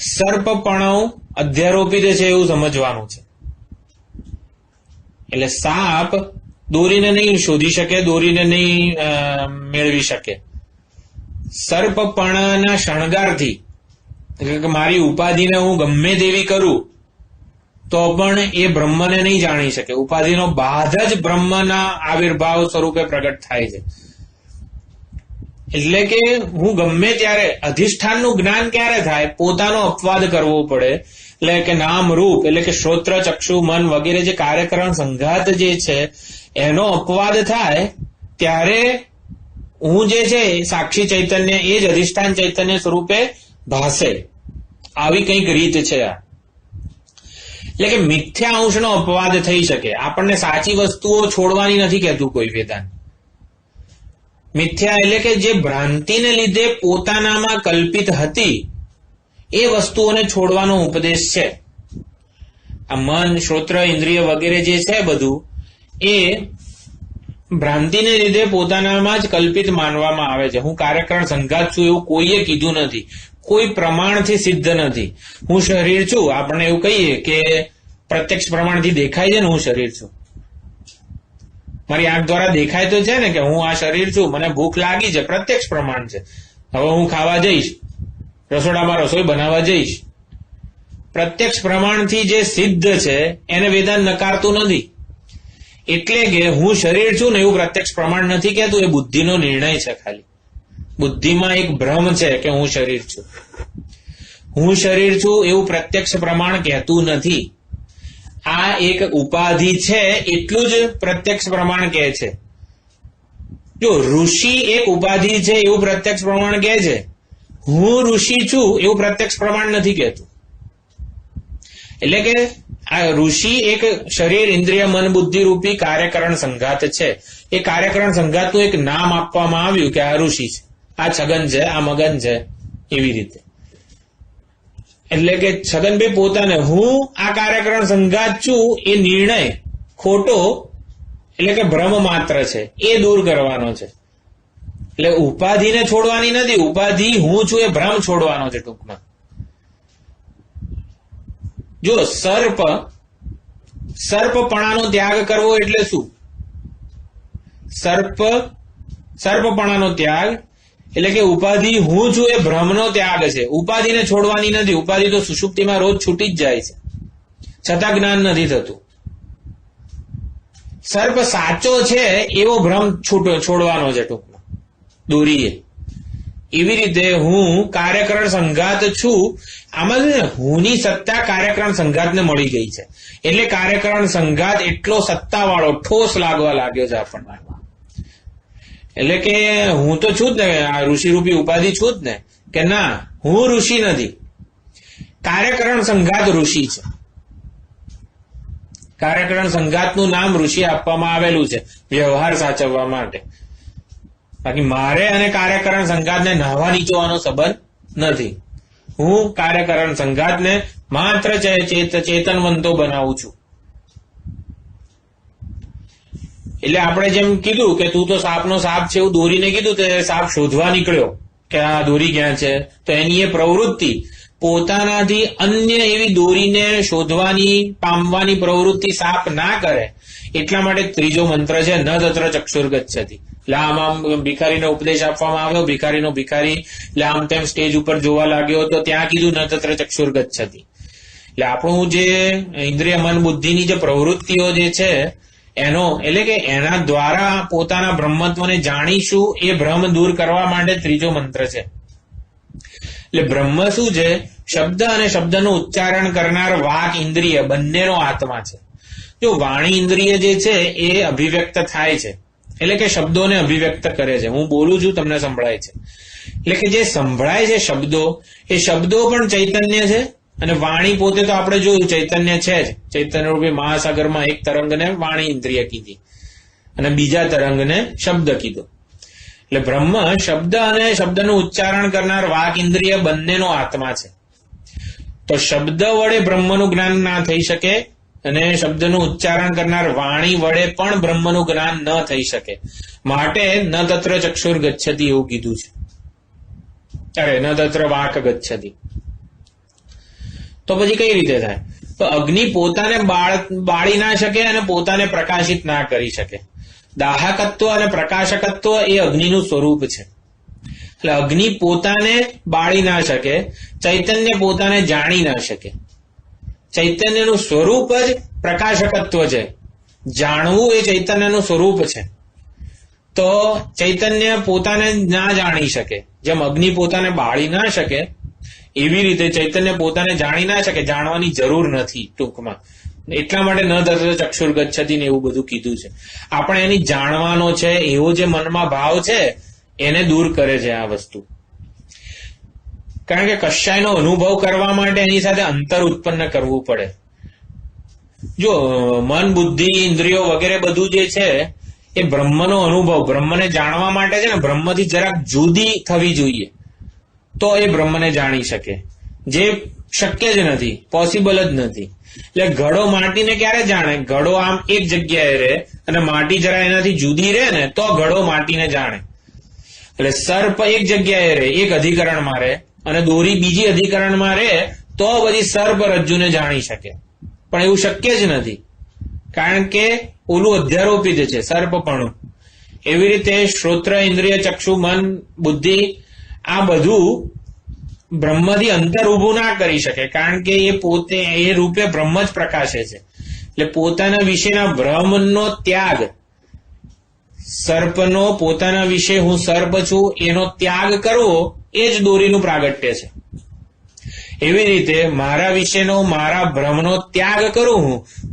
સર્પપણું અધ્યારોપિત છે એવું સમજવાનું છે. એટલે સાપ દોરીને નહીં શોધી શકે, દોરીને નહીં મેળવી શકે. સર્પપણાના શણગારથી, એટલે કે મારી ઉપાધિને હું ગમે તેવી કરું તો પણ એ બ્રહ્મને નહીં જાણી શકે. ઉપાધિનો બાધ જ બ્રહ્મના આવિર્ભાવ સ્વરૂપે પ્રગટ થાય છે. એટલે કે હું ગમે ત્યારે, અધિષ્ઠાનનું જ્ઞાન ક્યારે થાય? પોતાનો અપવાદ કરવો પડે. એટલે કે નામ રૂપ, એટલે કે શ્રોત્ર ચક્ષુ મન વગેરે જે કાર્યકરણ સંઘાત જે છે એનો અપવાદ થાય ત્યારે હું જે છે સાક્ષી ચૈતન્ય એ જ અધિષ્ઠાન ચૈતન્ય સ્વરૂપે ભાસે. આવી કંઈક રીત છે આ. એટલે કે મિથ્યા અંશનો અપવાદ થઈ શકે. આપણને સાચી વસ્તુઓ છોડવાની નથી કહેતું કોઈ વેદાંત. મિથ્યા એટલે કે જે ભ્રાંતિને લીધે પોતાનામાં કલ્પિત હતી એ વસ્તુઓને છોડવાનો ઉપદેશ છે. આ મન, શ્રોત્ર, ઇન્દ્રિય વગેરે જે છે બધું એ ભ્રાંતિને લીધે પોતાનામાં જ કલ્પિત માનવામાં આવે છે. હું કાર્યકરણ સંઘાત છું એવું કોઈએ કીધું નથી, કોઈ પ્રમાણથી સિદ્ધ નથી. હું શરીર છું, આપણે એવું કહીએ કે પ્રત્યક્ષ પ્રમાણથી દેખાય છે ને હું શરીર છું, મારી આંખ દ્વારા દેખાય તો છે ને કે હું આ શરીર છું, મને ભૂખ લાગી છે, પ્રત્યક્ષ પ્રમાણ છે. હવે હું ખાવા જઈશ, રસોડામાં રસોઈ બનાવવા જઈશ, પ્રત્યક્ષ પ્રમાણથી જે સિદ્ધ છે એને વેદાંત નકારતું નથી. એટલે કે હું શરીર છું ને એવું પ્રત્યક્ષ પ્રમાણ નથી કહેતું, એ બુદ્ધિનો નિર્ણય છે. ખાલી બુદ્ધિમાં એક ભ્રમ છે કે હું શરીર છું. હું શરીર છું એવું પ્રત્યક્ષ પ્રમાણ કહેતું નથી. આ એક ઉપાધિ છે એટલું જ પ્રત્યક્ષ પ્રમાણ કહે છે. જો ઋષિ એક ઉપાધિ છે એવું પ્રત્યક્ષ પ્રમાણ કહે છે, હું ઋષિ છું એવું પ્રત્યક્ષ પ્રમાણ નથી કહેતું. એટલે કે આ ઋષિ એક શરીર, ઇન્દ્રિય, મન, બુદ્ધિ રૂપી કાર્યકરણ સંઘાત છે. એ કાર્યકરણ સંઘાતનું એક નામ આપવામાં આવ્યું કે આ ઋષિ છે, આ છગન છે, આ મગન છે, એવી રીતે. એટલે કે છગનભાઈ પોતાને હું આ કાર્યકરણ સંઘાત છું એ નિર્ણય ખોટો, એટલે કે ભ્રમ માત્ર છે, એ દૂર કરવાનો છે. એટલે ઉપાધિને છોડવાની નથી, ઉપાધિ હું છું એ ભ્રમ છોડવાનો છે ટૂંકમાં. જો સર્પપણાનો ત્યાગ કરવો એટલે શું? સર્પપણાનો ત્યાગ એટલે કે ઉપાધિ હું છું એ ભ્રમનો ત્યાગ છે. ઉપાધિને છોડવાની નથી. ઉપાધિ તો સુષુપ્તિમાં રોજ છૂટી જ જાય છે, છતાં જ્ઞાન નથી થતું. સર્પ સાચો છે એવો ભ્રમ છોડવાનો છે ટૂંકમાં દોરીએ. એવી રીતે હું કાર્યકરણ સંઘાત છું, આમાં હુંની સત્તા કાર્યકરણ સંઘાતને મળી ગઈ છે. એટલે કાર્યકરણ સંઘાત એટલો સત્તાવાળો ઠોસ લાગવા લાગ્યો છે આપણને. એટલે કે હું તો છું જ ને, આ ઋષિ રૂપી ઉપાધિ છું જ ને, કે ના હું ઋષિ નથી, કાર્યકરણ સંઘાત ઋષિ છે. કાર્યકરણ સંઘાતનું નામ ઋષિ આપવામાં આવેલું છે વ્યવહાર સાચવવા માટે. બાકી મારે અને કાર્યકરણ સંઘાતને નાહવા નીચોવાનો સંબંધ નથી. હું કાર્યકરણ સંઘાતને માત્ર ચેતનવંતો બનાવું છું. એટલે આપણે જેમ કીધું કે તું તો સાપનો સાપ છે એવું દોરીને કીધું, તે સાપ શોધવા નીકળ્યો કે આ દોરી ક્યાં છે, તો એની એ પ્રવૃત્તિ પોતાનાથી અન્ય એવી દોરીને શોધવાની, પામવાની પ્રવૃત્તિ સાપ ના કરે એટલા માટે ત્રીજો મંત્ર છે ન તત્ર ચક્ષુર્ગચ્છતિ. એટલે આમ ભિખારીને ઉપદેશ આપવામાં આવ્યો, ભિખારી એટલે આમ તેમ સ્ટેજ ઉપર જોવા લાગ્યો તો ત્યાં કીધું ન તત્ર ચક્ષુર્ગચ્છતિ. એટલે આપણું જે ઇન્દ્રિય, મન, બુદ્ધિની જે પ્રવૃત્તિઓ જે છે એનો, એટલે કે એના દ્વારા પોતાના બ્રહ્મત્વને જાણીશું એ ભ્રમ દૂર કરવા માટે ત્રીજો મંત્ર છે. એટલે બ્રહ્મ શું છે? શબ્દ અને શબ્દનું ઉચ્ચારણ કરનાર વાક ઇન્દ્રિય બંનેનો આત્મા છે. જો વાણી ઇન્દ્રિય જે છે એ અભિવ્યક્ત થાય છે, એટલે કે શબ્દોને અભિવ્યક્ત કરે છે. હું બોલું છું, તમને સંભળાય છે. એટલે કે જે સંભળાય છે શબ્દો, એ શબ્દો પણ ચૈતન્ય છે. અને વાણી પોતે તો આપણે જોયું ચૈતન્ય છે જ. ચૈતન્ય રૂપી મહાસાગરમાં એક તરંગને વાણી ઇન્દ્રિય કીધી અને બીજા તરંગને શબ્દ કીધો. એટલે બ્રહ્મ શબ્દ અને શબ્દનું ઉચ્ચારણ કરનાર વાક ઇન્દ્રિય બંનેનો આત્મા છે. તો શબ્દ વડે બ્રહ્મનું જ્ઞાન ના થઈ શકે અને શબ્દનું ઉચ્ચારણ કરનાર વાણી વડે પણ બ્રહ્મનું જ્ઞાન ન થઈ શકે. માટે ન તત્ર ચક્ષુર ગચ્છતિ એવું કીધું છે. ન તત્ર વાક ગચ્છતિ. તો પછી કઈ રીતે થાય? તો અગ્નિ પોતાને બાળી ના શકે અને પોતાને પ્રકાશિત ના કરી શકે. દાહકત્વ અને પ્રકાશકત્વ એ અગ્નિનું સ્વરૂપ છે. એટલે અગ્નિ પોતાને બાળી ના શકે, ચૈતન્ય પોતાને જાણી ના શકે. ચૈતન્યનું સ્વરૂપ જ પ્રકાશકત્વ છે. જાણવું એ ચૈતન્યનું સ્વરૂપ છે. તો ચૈતન્ય પોતાને ના જાણી શકે, જેમ અગ્નિ પોતાને બાળી ના શકે એવી રીતે ચૈતન્ય પોતાને જાણી ના શકે, જાણવાની જરૂર નથી ટૂંકમાં. એટલા માટે ન તત્ર ચક્ષુર ગચ્છતિ ને એવું બધું કીધું છે. આપણે એની જાણવાનો છે એવો જે મનમાં ભાવ છે એને દૂર કરે છે આ વસ્તુ. કારણ કે કશાયનો અનુભવ કરવા માટે એની સાથે અંતર ઉત્પન્ન કરવું પડે. જો મન, બુદ્ધિ, ઇન્દ્રિયો વગેરે બધું જે છે એ બ્રહ્મનો અનુભવ, બ્રહ્મને જાણવા માટે છે ને બ્રહ્મથી જરાક જુદી થવી જોઈએ તો એ બ્રહ્મને જાણી શકે, જે શક્ય જ નથી, પોસિબલ જ નથી. એટલે ઘડો માટીને ક્યારે જાણે? ઘડો આમ એક જગ્યાએ રહે અને માટી જરા એનાથી જુદી રહે ને તો ઘડો માટીને જાણે. એટલે સર્પ એક જગ્યાએ રહે, એક અધિકરણમાં રહે, અને દોરી બીજી અધિકરણમાં રહે તો બધી સર્પ રજ્જુને જાણી શકે. પણ એવું શક્ય જ નથી, કારણ કે ઓલું અધ્યારોપિત છે સર્પપણું. એવી રીતે શ્રોત્ર, ઇન્દ્રિય, ચક્ષુ, મન, બુદ્ધિ આ બધું બ્રહ્મથી અંતર ઉભું ના કરી શકે, કારણ કે એ પોતે એ રૂપે બ્રહ્મ જ પ્રકાશે છે. એટલે પોતાના વિશેના ભ્રમનો ત્યાગ, સર્પનો પોતાના વિશે હું સર્પ છું એનો ત્યાગ કરવો એ જ દોરીનું પ્રાગટ્ય છે. એવી રીતે મારા વિશેનો મારા ભ્રમનો ત્યાગ કરું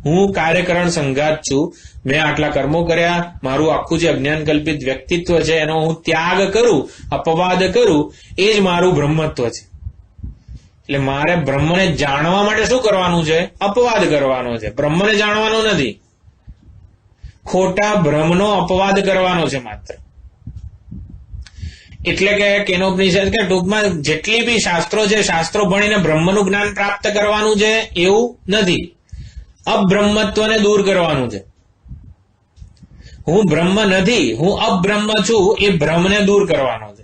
હું કાર્યકરણ સંઘાત છું. મેં આટલા કર્મો કર્યા, મારું આખું જે અજ્ઞાન કલ્પિત વ્યક્તિત્વ છે એનો હું ત્યાગ કરું, અપવાદ કરું, એ જ મારું બ્રહ્મત્વ છે. એટલે મારે બ્રહ્મને જાણવા માટે શું કરવાનું છે? અપવાદ કરવાનો છે. બ્રહ્મને જાણવાનો નથી, ખોટા ભ્રમનો અપવાદ કરવાનો છે માત્ર. એટલે કે કેનોપનિષદ કે ટૂંકમાં જેટલી બી શાસ્ત્રો છે, શાસ્ત્રો ભણીને બ્રહ્મનું જ્ઞાન પ્રાપ્ત કરવાનું છે એવું નથી, અબ્રહ્મત્વને દૂર કરવાનું છે. હું બ્રહ્મ નથી, હું અબ્રહ્મ છું, એ ભ્રમને દૂર કરવાનો છે.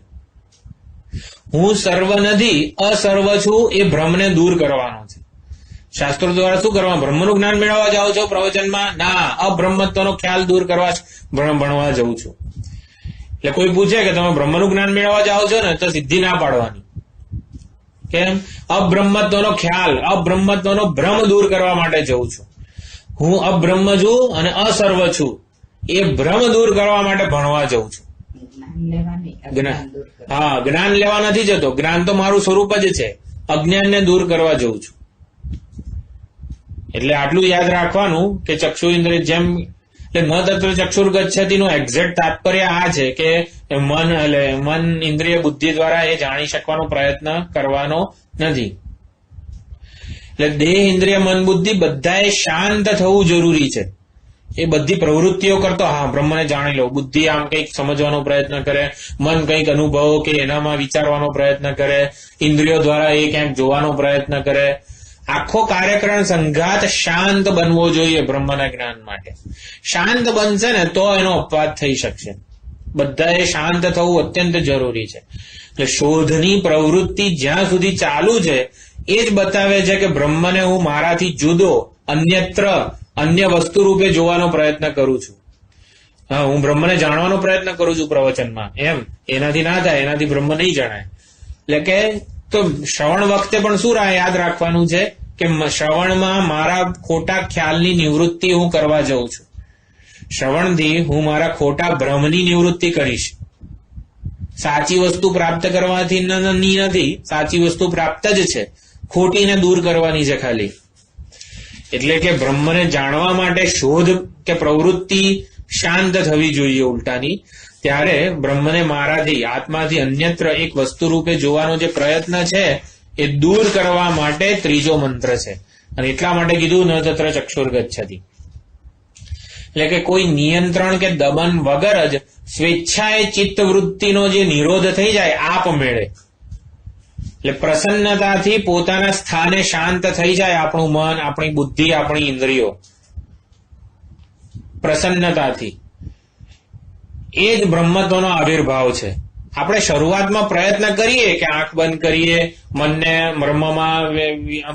હું સર્વ નથી, અસર્વ છું, એ ભ્રમને દૂર કરવાનો છે. શાસ્ત્રો દ્વારા શું કરવા? બ્રહ્મનું જ્ઞાન મેળવવા જાઓ છો પ્રવચનમાં? ના, અબ્રહ્મત્વનો ખ્યાલ દૂર કરવા ભણવા જઉં છું. એટલે કોઈ પૂછે કે તમે બ્રહ્મનું જ્ઞાન મેળવવા જાઓ છો ને, તો સિદ્ધિ ના પાડવાની. કેમ? અબ્રહ્મત્વનો ખ્યાલ, અબ્રહ્મત્વનો ભ્રમ દૂર કરવા માટે જઉં છું. હું અબ્રહ્મ છું અને અસર્વ છું, એ ભ્રમ દૂર કરવા માટે ભણવા જઉં છું. હા, જ્ઞાન લેવા નથી જતો. જ્ઞાન તો મારું સ્વરૂપ જ છે. અજ્ઞાનને દૂર કરવા જઉં છું. એટલે આટલું યાદ રાખવાનું કે ચક્ષુ ઇન્દ્રિય જેમ એટલે ન તત્ર ચક્ષુર ગચ્છતિ નું એક્ઝેક્ટ તાત્પર્ય આ છે કે મન ઇન્દ્રિય બુદ્ધિ દ્વારા એ જાણી શકવાનો પ્રયત્ન કરવાનો નથી. એટલે દેહ ઇન્દ્રિય મન બુદ્ધિ બધાએ શાંત થવું જરૂરી છે. એ બધી પ્રવૃત્તિઓ કરતો હા બ્રહ્મને જાણી લો, બુદ્ધિ આમ કંઈક સમજવાનો પ્રયત્ન કરે, મન કંઈક અનુભવો કે એનામાં વિચારવાનો પ્રયત્ન કરે, ઇન્દ્રિયો દ્વારા એ ક્યાંક જોવાનો પ્રયત્ન કરે. આખો કાર્યકરણ સંઘાત શાંત બનવો જોઈએ બ્રહ્મના જ્ઞાન માટે. શાંત બનશે ને તો એનો અપવાદ થઈ શકશે. બધાએ શાંત થવું અત્યંત જરૂરી છે. એટલે શોધની પ્રવૃત્તિ જ્યાં સુધી ચાલુ છે એ જ બતાવે છે કે બ્રહ્મને હું મારાથી જુદો અન્યત્ર અન્ય વસ્તુ રૂપે જોવાનો પ્રયત્ન કરું છું. હા, હું બ્રહ્મને જાણવાનો પ્રયત્ન કરું છું પ્રવચનમાં, એમ એનાથી ના થાય, એનાથી બ્રહ્મ નહીં જણાય. એટલે કે તો શ્રવણ વખતે પણ શું યાદ રાખવાનું છે કે શ્રવણમાં મારા ખોટા ખ્યાલની નિવૃત્તિ હું કરવા જઉં છું. શ્રવણથી હું મારા ખોટા ભ્રમની નિવૃત્તિ કરીશ. સાચી વસ્તુ પ્રાપ્ત કરવાથી નથી, સાચી વસ્તુ પ્રાપ્ત જ છે, ખોટીને દૂર કરવાની છે ખાલી. એટલે કે બ્રહ્મને જાણવા માટે શોધ કે પ્રવૃત્તિ શાંત થવી જોઈએ ઉલટાની. ત્યારે બ્રહ્મને મારાથી આત્માથી અન્યત્ર એક વસ્તુ રૂપે જોવાનો જે પ્રયત્ન છે એ દૂર કરવા માટે ત્રીજો મંત્ર છે. અને એટલા માટે કીધું ન તત્ર ચક્ષુર ગચ્છતિ. એટલે કે કોઈ નિયંત્રણ કે દમન વગર જ સ્વેચ્છાએ ચિત્તવૃત્તિનો જે નિરોધ થઈ જાય આપમેળે, એટલે પ્રસન્નતાથી પોતાના સ્થાને શાંત થઈ જાય આપણું મન, આપણી બુદ્ધિ, આપણી ઇન્દ્રિયો, પ્રસન્નતાથી. એ જ બ્રહ્મત્વનો આવિર્ભાવ છે. આપણે શરૂઆતમાં પ્રયત્ન કરીએ કે આંખ બંધ કરીએ, મનને બ્રહ્મમાં,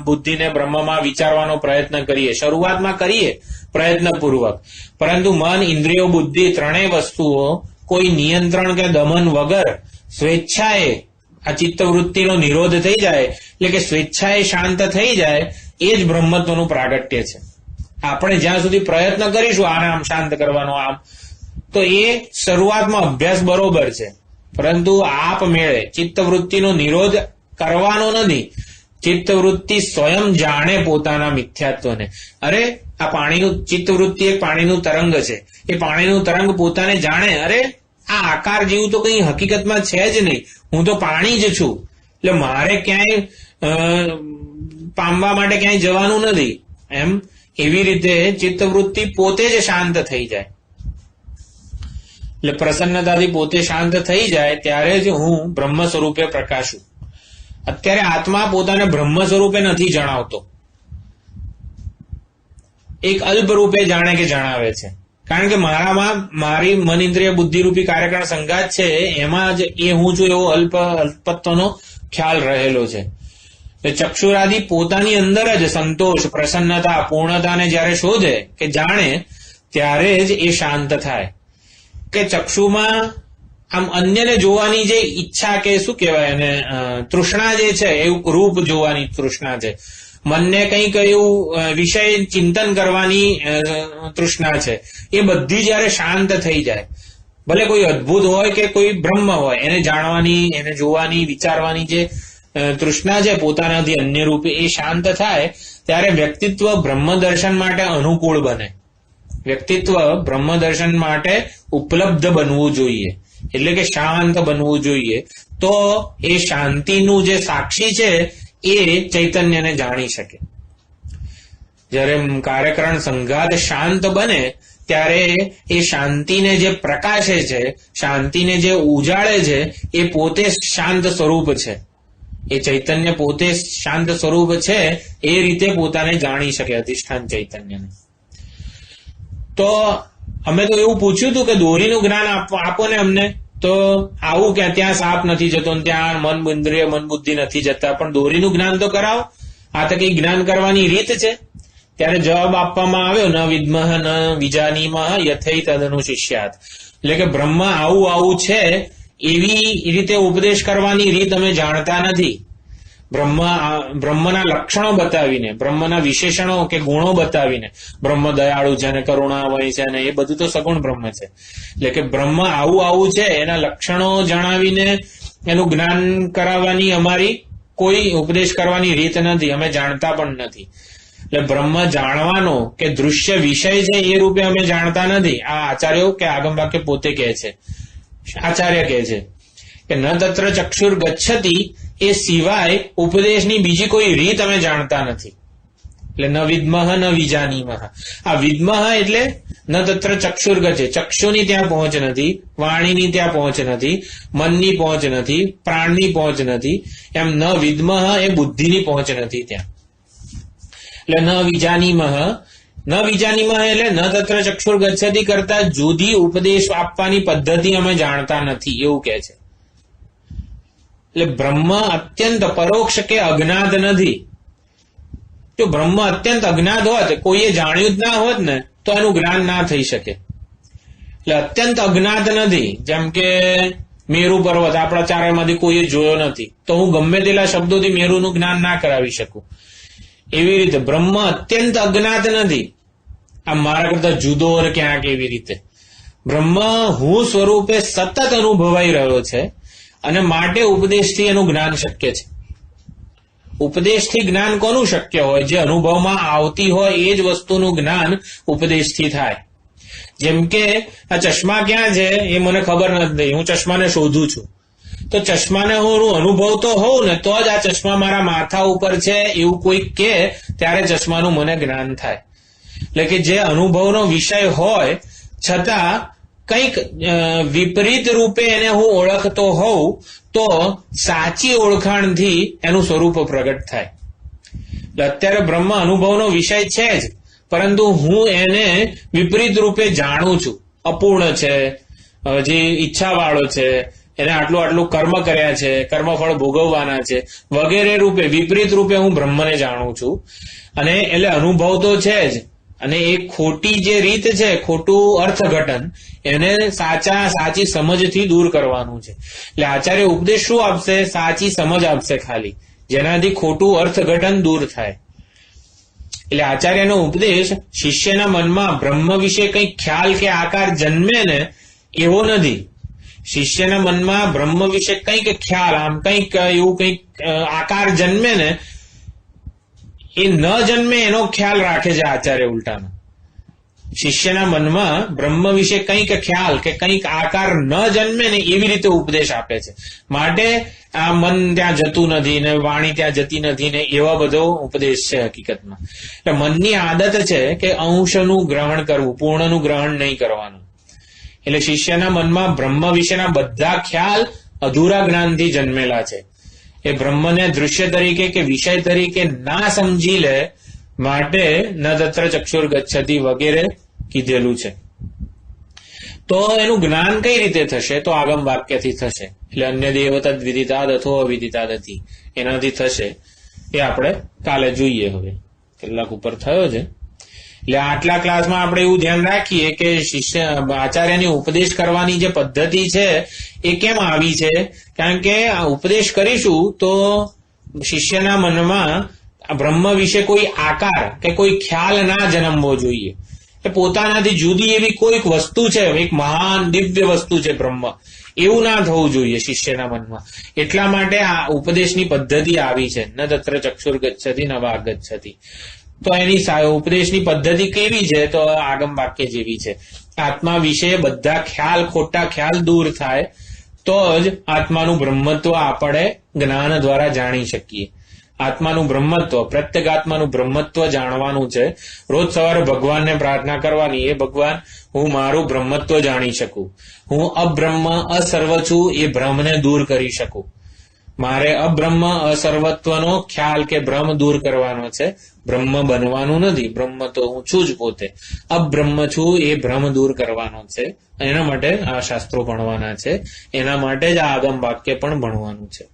બુદ્ધિને બ્રહ્મમાં વિચારવાનો પ્રયત્ન કરીએ, શરૂઆતમાં કરીએ પ્રયત્નપૂર્વક, પરંતુ મન, ઇન્દ્રિયો, બુદ્ધિ ત્રણેય વસ્તુઓ કોઈ નિયંત્રણ કે દમન વગર સ્વેચ્છાએ આ ચિત્તવૃત્તિનો નિરોધ થઈ જાય, એટલે કે સ્વેચ્છાએ શાંત થઈ જાય, એ જ બ્રહ્મત્વનું પ્રાગટ્ય છે. આપણે જ્યાં સુધી પ્રયત્ન કરીશું આને આમ શાંત કરવાનો, આમ, તો એ શરૂઆતમાં અભ્યાસ બરોબર છે, પરંતુ આપમેળે ચિત્તવૃત્તિનો નિરોધ કરવાનો નથી. ચિત્તવૃત્તિ સ્વયં જાણે પોતાના મિથ્યાત્વને. અરે આ પાણીનું, ચિત્તવૃત્તિ એક પાણીનું તરંગ છે, એ પાણીનું તરંગ પોતાને જાણે, અરે આ આકાર જેવું તો કઈ હકીકતમાં છે જ નહીં, હું તો પાણી જ છું, એટલે મારે ક્યાંય પામવા માટે ક્યાંય જવાનું નથી. એમ એવી રીતે ચિત્તવૃત્તિ પોતે જ શાંત થઈ જાય. એટલે પ્રસન્નતાથી પોતે શાંત થઈ જાય ત્યારે જ હું બ્રહ્મ સ્વરૂપે પ્રકાશું. અત્યારે આત્મા પોતાને બ્રહ્મ સ્વરૂપે નથી જણાવતો, એક અલ્પ રૂપે જાણે કે જણાવે છે. કારણ કે મારામાં મારી મન ઇન્દ્રિય બુદ્ધિ રૂપી કાર્યકરણ સંઘાત છે, એમાં જ એ હું છું એવો અલ્પત્વનો ખ્યાલ રહેલો છે. ચક્ષુરાદિ પોતાની અંદર જ સંતોષ, પ્રસન્નતા, પૂર્ણતાને જ્યારે શોધે કે જાણે, ત્યારે જ એ શાંત થાય. કે ચક્ષુમાં આમ અન્યને જોવાની જે ઈચ્છા કે શું કહેવાય એને તૃષ્ણા જે છે, એવું રૂપ જોવાની તૃષ્ણા છે, મનને કંઈક એવું વિષય ચિંતન કરવાની તૃષ્ણા છે, એ બધી જયારે શાંત થઈ જાય, ભલે કોઈ અદ્ભુત હોય કે કોઈ બ્રહ્મ હોય, એને જાણવાની, એને જોવાની, વિચારવાની જે તૃષ્ણા છે પોતાનાથી અન્ય રૂપે એ શાંત થાય ત્યારે વ્યક્તિત્વ બ્રહ્મ દર્શન માટે અનુકૂળ બને. વ્યક્તિત્વ બ્રહ્મ દર્શન માટે ઉપલબ્ધ બનવું જોઈએ, એટલે કે શાંત બનવું જોઈએ. તો એ શાંતિનું જે સાક્ષી છે એ ચૈતન્યને જાણી શકે. જ્યારે કાર્યકરણ સંઘાત શાંત બને ત્યારે એ શાંતિને જે પ્રકાશે છે, શાંતિને જે ઉજાળે છે, એ પોતે શાંત સ્વરૂપ છે. એ ચૈતન્ય પોતે શાંત સ્વરૂપ છે, એ રીતે પોતાને જાણી શકે અધિષ્ઠાન ચૈતન્યને. તો અમે તો એવું પૂછ્યું હતું કે દોરીનું જ્ઞાન આપો ને અમને, તો આવું કે ત્યાં સાપ નથી જતો, ત્યાં મન ઇન્દ્રિય મન બુદ્ધિ નથી જતા, પણ દોરીનું જ્ઞાન તો કરાવો. આ તો કઈ જ્ઞાન કરવાની રીત છે? ત્યારે જવાબ આપવામાં આવ્યો, ન વિદ્મઃ ન વિજાનીમઃ યથૈ તદનુ શિષ્યાત. એટલે કે બ્રહ્મ આવું આવું છે એવી રીતે ઉપદેશ કરવાની રીત અમે જાણતા નથી. બ્રહ્મના લક્ષણો બતાવીને, બ્રહ્મના વિશેષણો કે ગુણો બતાવીને, બ્રહ્મ દયાળુ છે ને કરુણામય છે ને એ બધું તો સગુણ બ્રહ્મ છે. એટલે કે બ્રહ્મ આવું આવું છે એના લક્ષણો જણાવીને એનું જ્ઞાન કરાવવાની અમારી કોઈ ઉપદેશ કરવાની રીત નથી, અમે જાણતા પણ નથી. એટલે બ્રહ્મ જાણવાનો કે દૃશ્ય વિષય છે એ રૂપે અમે જાણતા નથી. આ આચાર્યો કે આગમ વાક્ય પોતે કહે છે, આચાર્ય કહે છે કે ન તત્ર ચક્ષુર ગચ્છતિ એ સિવાય ઉપદેશની બીજી કોઈ રીત અમે જાણતા નથી. એટલે ન વિદ્મઃ ન વિજાનીમઃ. આ વિદ્મઃ એટલે ન તત્ર ચક્ષુર ગચ્છે, ચક્ષુની ત્યાં પહોંચ નથી, વાણીની ત્યાં પહોંચ નથી, મનની પહોંચ નથી, પ્રાણની પહોંચ નથી. એમ ન વિદ્મઃ એ બુદ્ધિની પહોંચ નથી ત્યાં. એટલે ન વિજાનીમઃ, ન વિજાનીમઃ એટલે ન તત્ર ચક્ષુર ગચ્છતિ કરતા જુદી ઉપદેશ આપવાની પદ્ધતિ અમે જાણતા નથી, એવું કહે છે. એટલે બ્રહ્મ અત્યંત પરોક્ષ કે અજ્ઞાત નથી. જો બ્રહ્મ અત્યંત અજ્ઞાત હોત, કોઈએ જાણ્યું જ ના હોત ને, તો એનું જ્ઞાન ના થઈ શકે. એટલે અત્યંત અજ્ઞાત નથી. જેમ કે મેરુ પર્વત આપણા ચારેયમાંથી કોઈએ જોયો નથી, તો હું ગમે તેટલા શબ્દોથી મેરુનું જ્ઞાન ના કરાવી શકું. એવી રીતે બ્રહ્મ અત્યંત અજ્ઞાત નથી, આ મારા કરતા જુદો ક્યાંક. એવી રીતે બ્રહ્મ હું સ્વરૂપે સતત અનુભવાઈ રહ્યો છે, અને માટે ઉપદેશથી એનું જ્ઞાન શક્ય છે. ઉપદેશથી જ્ઞાન કોનું શક્ય હોય? જે અનુભવમાં આવતી હોય એ જ વસ્તુનું જ્ઞાન ઉપદેશથી થાય. જેમ કે આ ચશ્મા ક્યાં છે એ મને ખબર નથી, હું ચશ્માને શોધું છું. તો ચશ્માને હું અનુભવતો હોઉં ને તો જ આ ચશ્મા મારા માથા ઉપર છે એવું કોઈ કે ત્યારે ચશ્માનું મને જ્ઞાન થાય. એટલે કે જે અનુભવનો વિષય હોય છતાં કંઈક વિપરીત રૂપે એને હું ઓળખતો હોઉં તો સાચી ઓળખાણથી એનું સ્વરૂપ પ્રગટ થાય. એટલે અત્યારે બ્રહ્મ અનુભવનો વિષય છે જ, પરંતુ હું એને વિપરીત રૂપે જાણું છું. અપૂર્ણ છે, જે ઈચ્છાવાળો છે, એને આટલું આટલું કર્મ કર્યા છે, કર્મફળ ભોગવવાના છે વગેરે રૂપે, વિપરીત રૂપે હું બ્રહ્મને જાણું છું. અને એટલે અનુભવ તો છે જ, અને એ ખોટી જે રીત છે, ખોટું અર્થઘટન, એને સાચી સમજથી દૂર કરવાનું છે. એટલે આચાર્ય ઉપદેશ શું આપશે? સાચી સમજ આપશે ખાલી, જેનાથી ખોટું અર્થઘટન દૂર થાય. એટલે આચાર્યનો ઉપદેશ શિષ્યના મનમાં બ્રહ્મ વિશે કંઈક ખ્યાલ કે આકાર જન્મે ને એવો નથી. શિષ્યના મનમાં બ્રહ્મ વિશે કંઈક ખ્યાલ, આમ કંઈક એવું કંઈક આકાર જન્મે ને એ ન જન્મે એનો ખ્યાલ રાખે છે આચાર્ય ઉલટાનો. શિષ્યના મનમાં બ્રહ્મ વિશે કંઈક ખ્યાલ કે કંઈક આકાર ન જન્મે ને એવી રીતે ઉપદેશ આપે છે. માટે આ મન ત્યાં જતું નથી ને વાણી ત્યાં જતી નથી ને એવા બધો ઉપદેશ છે હકીકતમાં. એટલે મનની આદત છે કે અંશનું ગ્રહણ કરવું, પૂર્ણનું ગ્રહણ નહીં કરવાનું. એટલે શિષ્યના મનમાં બ્રહ્મ વિશેના બધા ખ્યાલ અધૂરા જ્ઞાનથી જન્મેલા છે. એ બ્રહ્મને દૃશ્ય તરીકે કે વિષય તરીકે ના સમજી લે માટે ન તત્ર ચક્ષુર ગચ્છતિ વગેરે કીધેલું છે. તો એનું જ્ઞાન કઈ રીતે થશે? તો આગમ વાક્યથી થશે. એટલે અન્ય દેવ તદ વિદિતાદ અથો અવિદિતાદ હતી, એનાથી થશે. એ આપણે કાલે જોઈએ. હવે કલાક ઉપર થયો છે. એટલે આટલા ક્લાસમાં આપણે એવું ધ્યાન રાખીએ કે શિષ્ય આચાર્યની ઉપદેશ કરવાની જે પદ્ધતિ છે એ કેમ આવી છે? કારણ કે આ ઉપદેશ કરીશું તો શિષ્યના મનમાં બ્રહ્મ વિશે કોઈ આકાર કે કોઈ ખ્યાલ ના જન્મવો જોઈએ. એ પોતાનાથી જુદી એવી કોઈક વસ્તુ છે, એક મહાન દિવ્ય વસ્તુ છે બ્રહ્મ, એવું ના થવું જોઈએ શિષ્યના મનમાં. એટલા માટે આ ઉપદેશની પદ્ધતિ આવી છે, ન તત્ર ચક્ષુર ગચ્છતિ ન વાગ ગચ્છતિ. તો એની ઉપદેશની પદ્ધતિ કેવી છે? તો આગમ વાક્ય જેવી છે. આત્મા વિશે બધા ખ્યાલ, ખોટા ખ્યાલ દૂર થાય તો જ આત્માનું બ્રહ્મત્વ આપણે જ્ઞાન દ્વારા જાણી શકીએ. આત્માનું બ્રહ્મત્વ, પ્રત્યેગાત્માનું બ્રહ્મત્વ જાણવાનું છે. રોજ સવારે ભગવાનને પ્રાર્થના કરવાની, એ ભગવાન હું મારું બ્રહ્મત્વ જાણી શકું, હું અબ્રહ્મ અસર્વ છું, એ ભ્રમને દૂર કરી શકું. મારે અબ્રહ્મ અસર્વત્વનો ખ્યાલ કે ભ્રમ દૂર કરવાનો છે, બ્રહ્મ બનવાનું નથી. બ્રહ્મ તો હું છું જ પોતે, અબ્રહ્મ છું, એ ભ્રમ દૂર કરવાનો છે. એના માટે આ શાસ્ત્રો ભણવાના છે, એના માટે જ આ આગમ વાક્ય પણ ભણવાનું છે.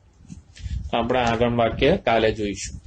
આપણે આગમ વાક્ય કાલે જોઈશું.